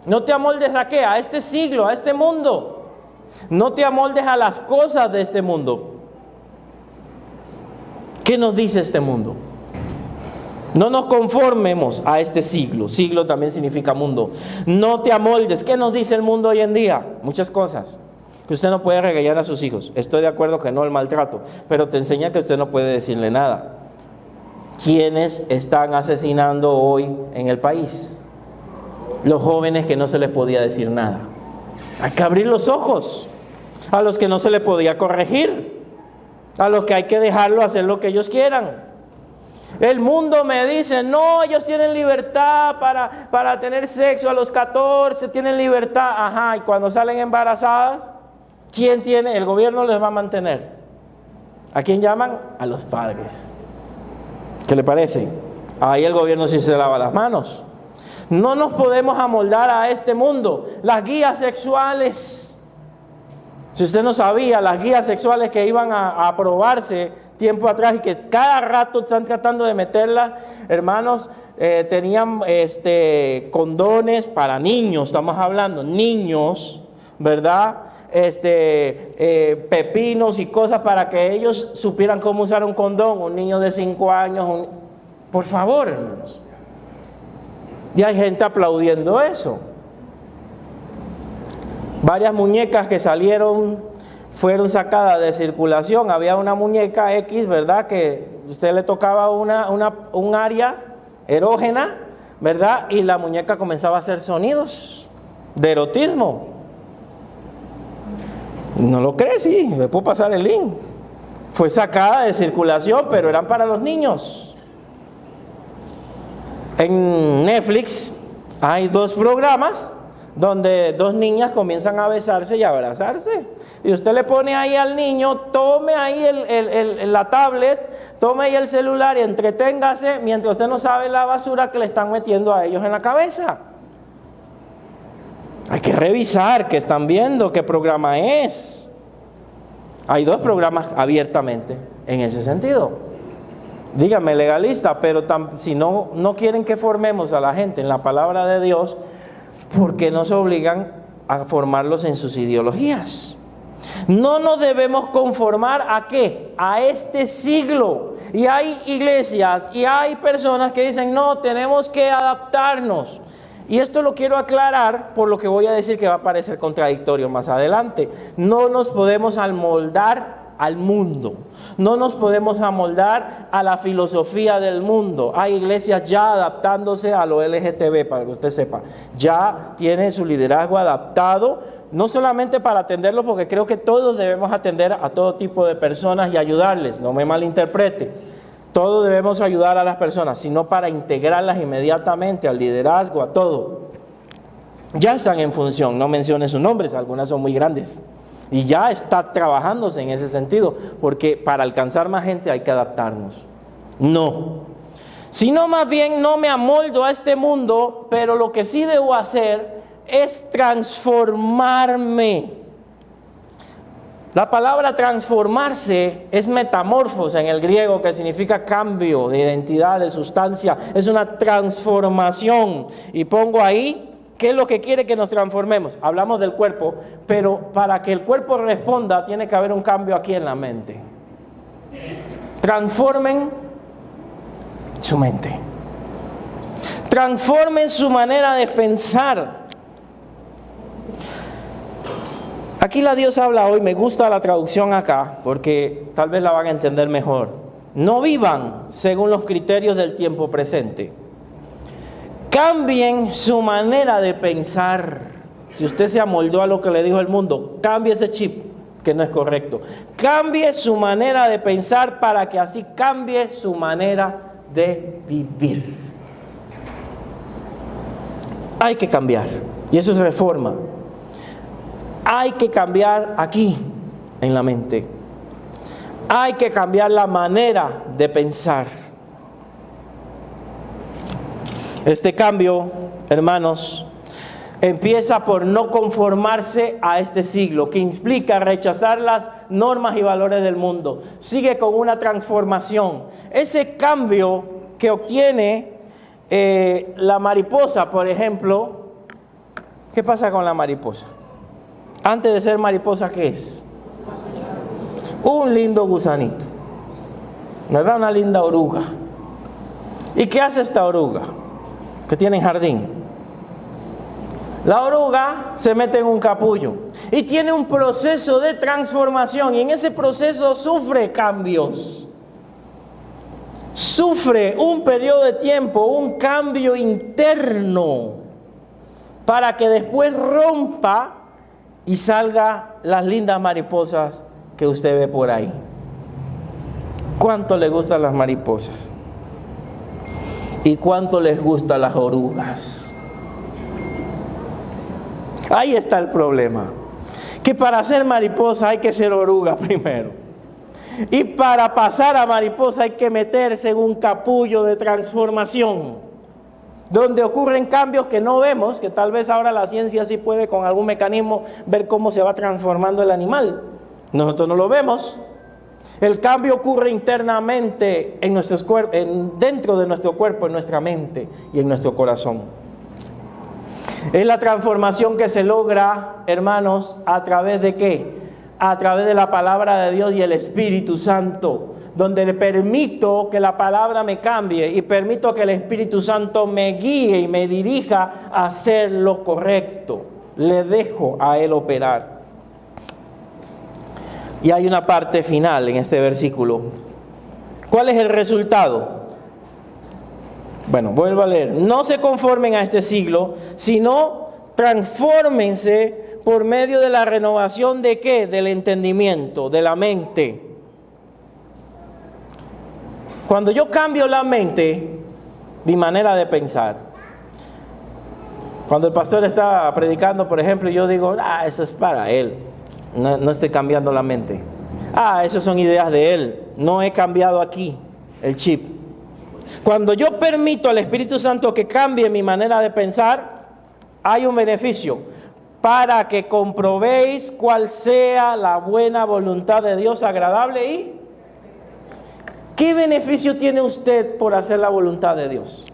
No te amoldes ¿a qué? A este siglo, a este mundo. No te amoldes a las cosas de este mundo. ¿Qué nos dice este mundo? No nos conformemos a este siglo. Siglo también significa mundo. No te amoldes. ¿Qué nos dice el mundo hoy en día? Muchas cosas. Que usted no puede regañar a sus hijos. Estoy de acuerdo que no el maltrato, pero te enseña que usted no puede decirle nada. ¿Quiénes están asesinando hoy en el país? Los jóvenes que no se les podía decir nada. Hay que abrir los ojos. A los que no se les podía corregir. A los que hay que dejarlo hacer lo que ellos quieran. El mundo me dice, no, ellos tienen libertad para tener sexo a los 14, tienen libertad. Ajá, y cuando salen embarazadas, ¿quién tiene? El gobierno les va a mantener. ¿A quién llaman? A los padres. ¿Qué le parece? Ahí el gobierno sí se lava las manos. No nos podemos amoldar a este mundo. Las guías sexuales. Si usted no sabía, las guías sexuales que iban a aprobarse tiempo atrás y que cada rato están tratando de meterlas, hermanos, tenían condones para niños, estamos hablando, niños, ¿verdad? Pepinos y cosas para que ellos supieran cómo usar un condón, un niño de 5 años, por favor, hermanos. Y hay gente aplaudiendo eso. Varias muñecas que fueron sacadas de circulación. Había una muñeca X, ¿verdad? Que usted le tocaba un área erógena, ¿verdad? Y la muñeca comenzaba a hacer sonidos de erotismo. ¿No lo cree? Sí, me puedo pasar el link. Fue sacada de circulación, pero eran para los niños. En Netflix hay 2 programas donde 2 niñas comienzan a besarse y a abrazarse. Y usted le pone ahí al niño, tome ahí la tablet, tome ahí el celular y entreténgase mientras usted no sabe la basura que le están metiendo a ellos en la cabeza. Hay que revisar qué están viendo, qué programa es. Hay 2 programas abiertamente en ese sentido. Dígame, legalista, pero si no quieren que formemos a la gente en la palabra de Dios, ¿por qué nos obligan a formarlos en sus ideologías? No nos debemos conformar ¿a qué? A este siglo. Y hay iglesias y hay personas que dicen, no, tenemos que adaptarnos. Y esto lo quiero aclarar por lo que voy a decir que va a parecer contradictorio más adelante. No nos podemos amoldar al mundo. No nos podemos amoldar a la filosofía del mundo. Hay iglesias ya adaptándose a lo LGTB, para que usted sepa. Ya tienen su liderazgo adaptado, no solamente para atenderlo, porque creo que todos debemos atender a todo tipo de personas y ayudarles, no me malinterprete. Todos debemos ayudar a las personas, sino para integrarlas inmediatamente al liderazgo, a todo. Ya están en función, no mencione sus nombres, algunas son muy grandes. Y ya está trabajándose en ese sentido, porque para alcanzar más gente hay que adaptarnos. No. Sino más bien no me amoldo a este mundo, pero lo que sí debo hacer es transformarme. La palabra transformarse es metamorfos en el griego, que significa cambio de identidad, de sustancia. Es una transformación. Y pongo ahí ¿Qué es lo que quiere que nos transformemos? Hablamos del cuerpo, pero para que el cuerpo responda tiene que haber un cambio aquí en la mente. Transformen su mente. Transformen su manera de pensar. Aquí la Dios habla hoy, me gusta la traducción acá, porque tal vez la van a entender mejor. No vivan según los criterios del tiempo presente. Cambien su manera de pensar. Si usted se amoldó a lo que le dijo el mundo, cambie ese chip que no es correcto. Cambie su manera de pensar para que así cambie su manera de vivir. Hay que cambiar. Y eso es reforma. Hay que cambiar aquí, en la mente. Hay que cambiar la manera de pensar. Este cambio, hermanos, empieza por no conformarse a este siglo, que implica rechazar las normas y valores del mundo. Sigue con una transformación. Ese cambio que obtiene la mariposa, por ejemplo, ¿qué pasa con la mariposa? Antes de ser mariposa, ¿qué es? Un lindo gusanito, ¿verdad? Una linda oruga. ¿Y qué hace esta oruga que tiene jardín? La oruga se mete en un capullo y tiene un proceso de transformación, y en ese proceso sufre cambios. Sufre un periodo de tiempo, un cambio interno, para que después rompa y salga las lindas mariposas que usted ve por ahí. ¿Cuánto le gustan las mariposas? ¿Y cuánto les gustan las orugas? Ahí está el problema. Que para ser mariposa hay que ser oruga primero. Y para pasar a mariposa hay que meterse en un capullo de transformación, donde ocurren cambios que no vemos, que tal vez ahora la ciencia sí puede con algún mecanismo ver cómo se va transformando el animal. Nosotros no lo vemos. El cambio ocurre internamente en nuestros dentro de nuestro cuerpo, en nuestra mente y en nuestro corazón. Es la transformación que se logra, hermanos, ¿a través de qué? A través de la palabra de Dios y el Espíritu Santo, donde le permito que la palabra me cambie y permito que el Espíritu Santo me guíe y me dirija a hacer lo correcto. Le dejo a Él operar. Y hay una parte final en este versículo. ¿Cuál es el resultado? Bueno, vuelvo a leer. No se conformen a este siglo, sino transfórmense por medio de la renovación de ¿qué? Del entendimiento, de la mente. Cuando yo cambio la mente, mi manera de pensar. Cuando el pastor está predicando, por ejemplo, yo digo, eso es para él. No estoy cambiando la mente. Esas son ideas de él. No he cambiado aquí el chip. Cuando yo permito al Espíritu Santo que cambie mi manera de pensar, hay un beneficio. Para que comprobéis cuál sea la buena voluntad de Dios, agradable y... ¿Qué beneficio tiene usted por hacer la voluntad de Dios?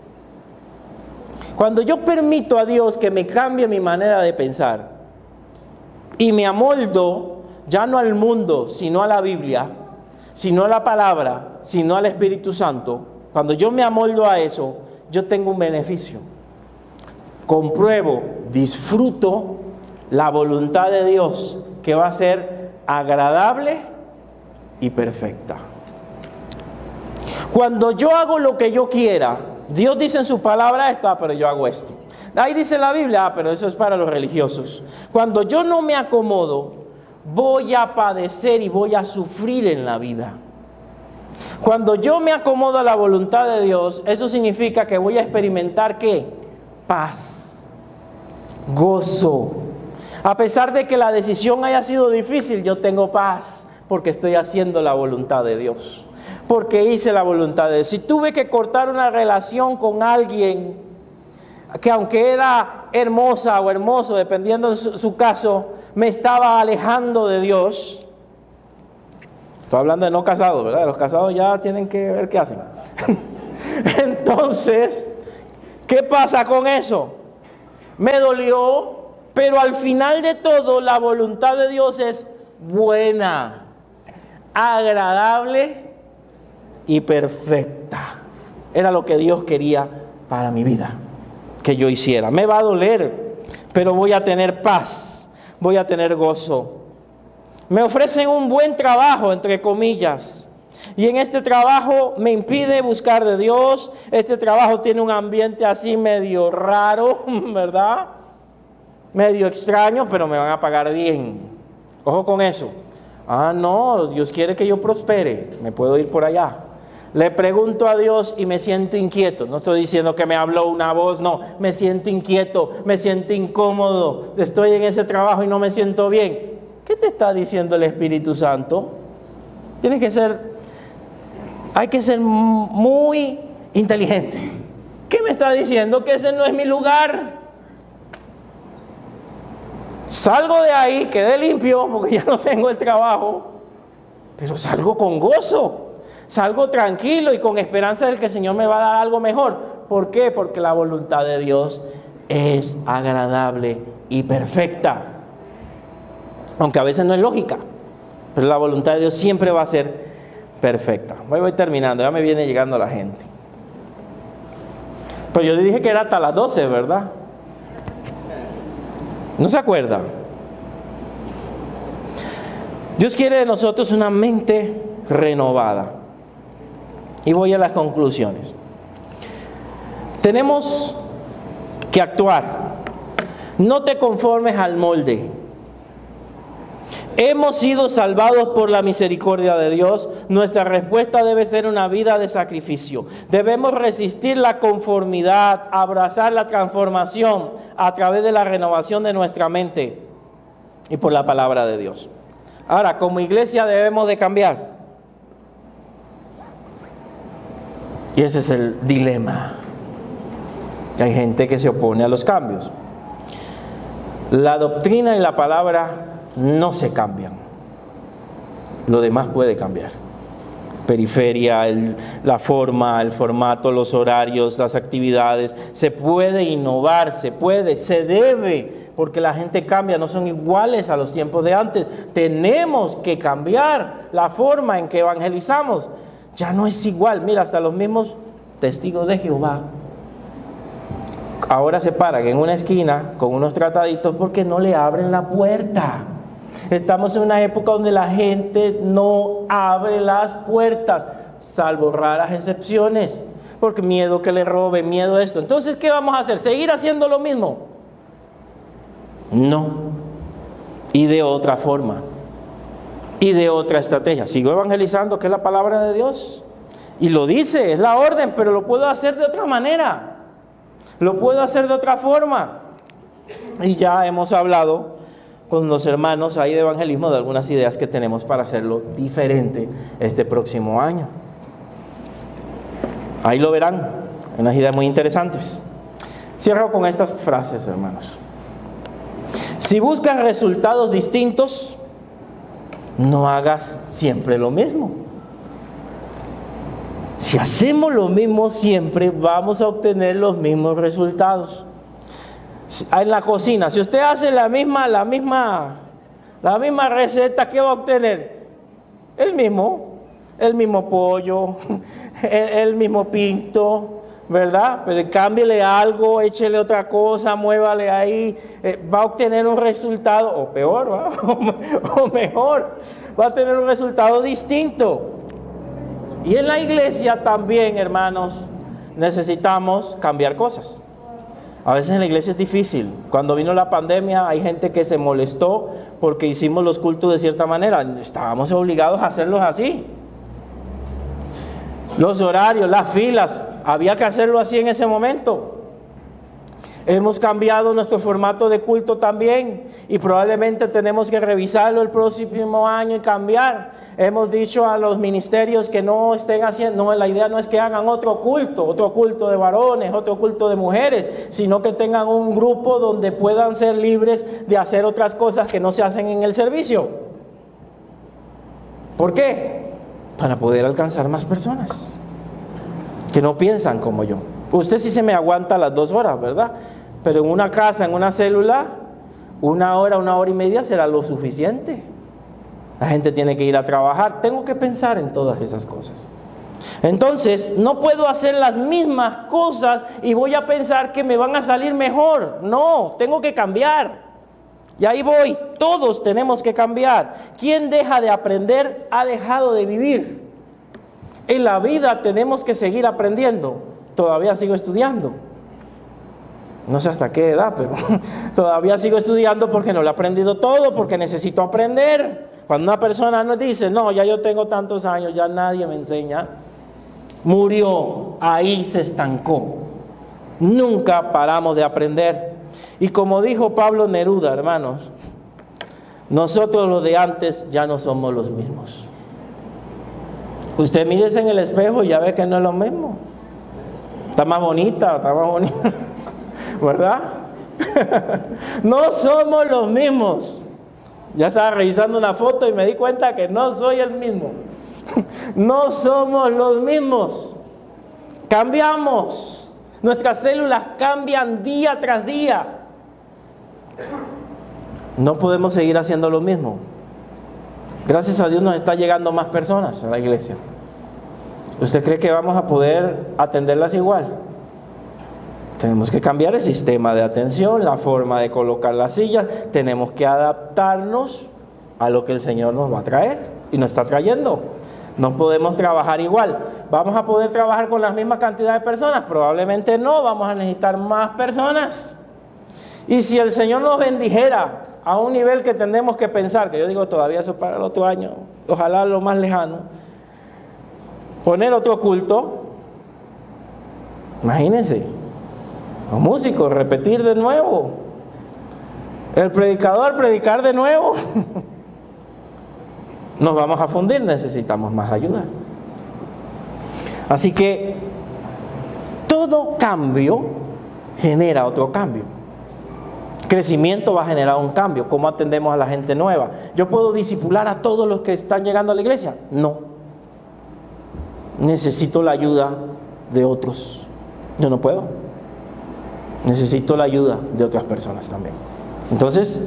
Cuando yo permito a Dios que me cambie mi manera de pensar y me amoldo ya no al mundo, sino a la Biblia, sino a la palabra, sino al Espíritu Santo, cuando yo me amoldo a eso, yo tengo un beneficio. Compruebo, disfruto la voluntad de Dios, que va a ser agradable y perfecta. Cuando yo hago lo que yo quiera, Dios dice en su palabra pero yo hago esto. Ahí dice la Biblia, pero eso es para los religiosos. Cuando yo no me acomodo, voy a padecer y voy a sufrir en la vida. Cuando yo me acomodo a la voluntad de Dios, eso significa que voy a experimentar ¿qué? Paz, gozo. A pesar de que la decisión haya sido difícil, yo tengo paz porque estoy haciendo la voluntad de Dios. Porque hice la voluntad de Dios. Si tuve que cortar una relación con alguien que aunque era hermosa o hermoso, dependiendo de su caso, me estaba alejando de Dios. Estoy hablando de no casados, ¿verdad? Los casados ya tienen que ver qué hacen. Entonces, ¿qué pasa con eso? me dolió, pero al final de todo la voluntad de Dios es buena, agradable y perfecta. Era lo que Dios quería para mi vida, que yo hiciera. Me va a doler, pero voy a tener paz, voy a tener gozo. Me ofrecen un buen trabajo, entre comillas, y en este trabajo me impide buscar de Dios. Este trabajo tiene un ambiente así medio raro, ¿verdad? Medio extraño, pero me van a pagar bien. Ojo con eso. No, Dios quiere que yo prospere, me puedo ir por allá. Le pregunto a Dios y me siento inquieto. No estoy diciendo que me habló una voz, no. Me siento inquieto, me siento incómodo. Estoy en ese trabajo y no me siento bien. ¿Qué te está diciendo el Espíritu Santo? Hay que ser muy inteligente. ¿Qué me está diciendo? Que ese no es mi lugar. Salgo de ahí, quedé limpio porque ya no tengo el trabajo, pero salgo con gozo. Salgo tranquilo y con esperanza de que el Señor me va a dar algo mejor. ¿Por qué? Porque la voluntad de Dios es agradable y perfecta. Aunque a veces no es lógica, pero la voluntad de Dios siempre va a ser perfecta. Voy terminando, ya me viene llegando la gente. Pero yo dije que era hasta las 12, ¿verdad? ¿No se acuerda? Dios quiere de nosotros una mente renovada. Y voy a las conclusiones. Tenemos que actuar. No te conformes al molde. Hemos sido salvados por la misericordia de Dios. Nuestra respuesta debe ser una vida de sacrificio. Debemos resistir la conformidad, abrazar la transformación a través de la renovación de nuestra mente y por la palabra de Dios. Ahora, como iglesia debemos de cambiar. Y ese es el dilema. Hay gente que se opone a los cambios. La doctrina y la palabra no se cambian. Lo demás puede cambiar. Periferia, la forma, el formato, los horarios, las actividades. Se puede innovar, se debe, porque la gente cambia, no son iguales a los tiempos de antes. Tenemos que cambiar la forma en que evangelizamos. Ya no es igual. Mira, hasta los mismos testigos de Jehová ahora se paran en una esquina con unos trataditos porque no le abren la puerta. Estamos en una época donde la gente no abre las puertas, salvo raras excepciones, porque miedo que le roben, miedo a esto. Entonces, ¿qué vamos a hacer? ¿Seguir haciendo lo mismo? No. Y de otra forma. Y de otra estrategia. Sigo evangelizando, que es la palabra de Dios. Y lo dice, es la orden, pero lo puedo hacer de otra manera. Lo puedo hacer de otra forma. Y ya hemos hablado con los hermanos ahí de evangelismo de algunas ideas que tenemos para hacerlo diferente este próximo año. Ahí lo verán, unas ideas muy interesantes. Cierro con estas frases, hermanos. Si buscas resultados distintos, no hagas siempre lo mismo. Si hacemos lo mismo siempre, vamos a obtener los mismos resultados. En la cocina, si usted hace la misma receta, ¿qué va a obtener? El mismo pollo, el mismo pinto, ¿verdad? Pero cámbiele algo, échele otra cosa, muévale ahí, va a obtener un resultado, o peor, ¿va? o mejor, va a tener un resultado distinto. Y en la iglesia también, hermanos, necesitamos cambiar cosas. A veces en la iglesia es difícil. Cuando vino la pandemia hay gente que se molestó porque hicimos los cultos de cierta manera. Estábamos obligados a hacerlos así. Los horarios, las filas, había que hacerlo así en ese momento. Hemos cambiado nuestro formato de culto también y probablemente tenemos que revisarlo el próximo año y cambiar. Hemos dicho a los ministerios que no estén haciendo, no, la idea no es que hagan otro culto de varones, otro culto de mujeres, sino que tengan un grupo donde puedan ser libres de hacer otras cosas que no se hacen en el servicio. ¿Por qué? Para poder alcanzar más personas que no piensan como yo. Usted sí se me aguanta las 2 horas, ¿verdad? pero en una casa, en una célula, 1 hora, 1 hora y media será lo suficiente. La gente tiene que ir a trabajar. Tengo que pensar en todas esas cosas. Entonces, no puedo hacer las mismas cosas y voy a pensar que me van a salir mejor. No, tengo que cambiar. Y ahí voy. Todos tenemos que cambiar. Quien deja de aprender ha dejado de vivir. En la vida tenemos que seguir aprendiendo. Todavía sigo estudiando. No sé hasta qué edad, pero todavía sigo estudiando porque no lo he aprendido todo, porque necesito aprender. Cuando una persona nos dice, no, ya yo tengo tantos años, ya nadie me enseña, murió, ahí se estancó. Nunca paramos de aprender. Y como dijo Pablo Neruda, hermanos, nosotros los de antes ya no somos los mismos. Usted mírese en el espejo y ya ve que no es lo mismo. Está más bonita, ¿verdad? No somos los mismos. Ya estaba revisando una foto y me di cuenta que no soy el mismo. No somos los mismos. Cambiamos. Nuestras células cambian día tras día. No podemos seguir haciendo lo mismo. Gracias a Dios nos está llegando más personas a la iglesia. ¿Usted cree que vamos a poder atenderlas igual? Tenemos que cambiar el sistema de atención, la forma de colocar las sillas. Tenemos que adaptarnos a lo que el Señor nos va a traer y nos está trayendo. No podemos trabajar igual. ¿Vamos a poder trabajar con la misma cantidad de personas? Probablemente no, vamos a necesitar más personas. Y si el Señor nos bendijera a un nivel que tenemos que pensar, que yo digo todavía eso para el otro año, ojalá lo más lejano, poner otro culto, imagínense, los músicos repetir de nuevo, el predicador predicar de nuevo, nos vamos a fundir, necesitamos más ayuda. Así que todo cambio genera otro cambio. Crecimiento va a generar un cambio. ¿Cómo atendemos a la gente nueva? ¿Yo puedo discipular a todos los que están llegando a la iglesia? No. Necesito la ayuda de otros. Yo no puedo. Necesito la ayuda de otras personas también. Entonces,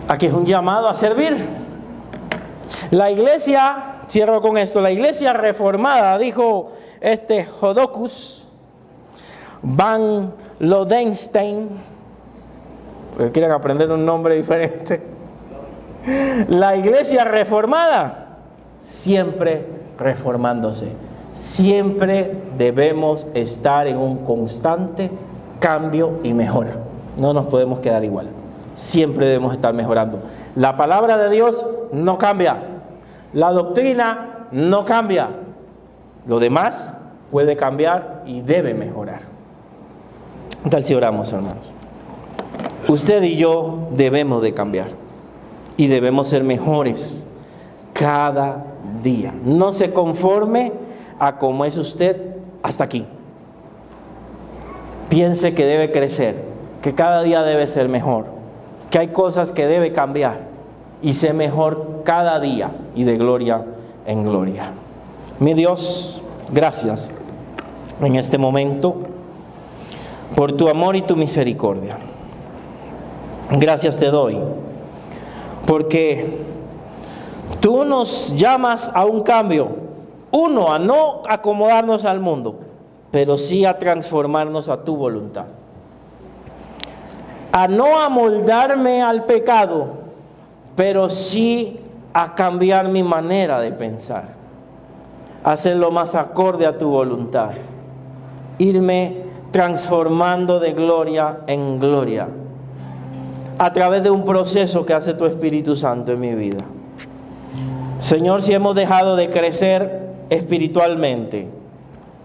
aquí es un llamado a servir. La iglesia, cierro con esto, la iglesia reformada, dijo Jodocus Van Lodenstein, porque quieren aprender un nombre diferente. La iglesia reformada, siempre reformándose. Siempre debemos estar en un constante cambio y mejora. No nos podemos quedar igual. Siempre debemos estar mejorando. La palabra de Dios no cambia. La doctrina no cambia. Lo demás puede cambiar y debe mejorar. ¿Qué tal si oramos, hermanos? Usted y yo debemos de cambiar y debemos ser mejores cada día. No se conforme a cómo es usted hasta aquí. Piense que debe crecer, que cada día debe ser mejor, que hay cosas que debe cambiar y ser mejor cada día y de gloria en gloria. Mi Dios, gracias en este momento por tu amor y tu misericordia. Gracias te doy, porque tú nos llamas a un cambio, uno, a no acomodarnos al mundo, pero sí a transformarnos a tu voluntad, a no amoldarme al pecado, pero sí a cambiar mi manera de pensar, a hacerlo más acorde a tu voluntad, irme transformando de gloria en gloria, a través de un proceso que hace tu Espíritu Santo en mi vida. Señor, si hemos dejado de crecer espiritualmente,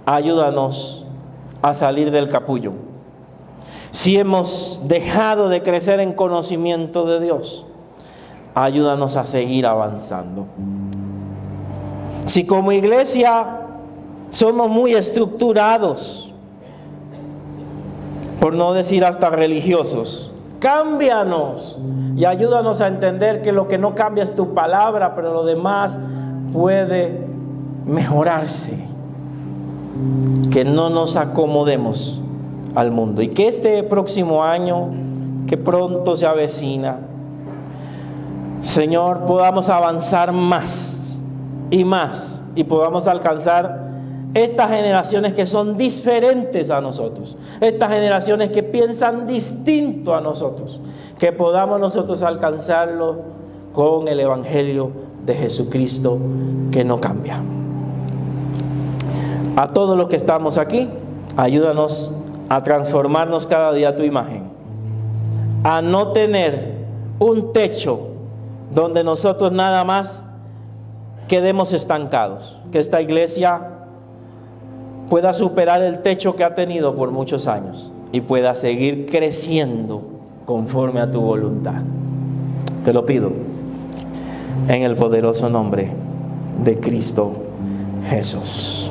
ayúdanos a salir del capullo. Si hemos dejado de crecer en conocimiento de Dios, ayúdanos a seguir avanzando. Si como iglesia somos muy estructurados, por no decir hasta religiosos, cámbianos y ayúdanos a entender que lo que no cambia es tu palabra, pero lo demás puede mejorarse. Que no nos acomodemos al mundo. Y que este próximo año, que pronto se avecina, Señor, podamos avanzar más y podamos alcanzar estas generaciones que son diferentes a nosotros, estas generaciones que piensan distinto a nosotros, que podamos nosotros alcanzarlo con el Evangelio de Jesucristo que no cambia. A todos los que estamos aquí, ayúdanos a transformarnos cada día a tu imagen, a no tener un techo donde nosotros nada más quedemos estancados, que esta iglesia pueda superar el techo que ha tenido por muchos años y pueda seguir creciendo conforme a tu voluntad. Te lo pido en el poderoso nombre de Cristo Jesús.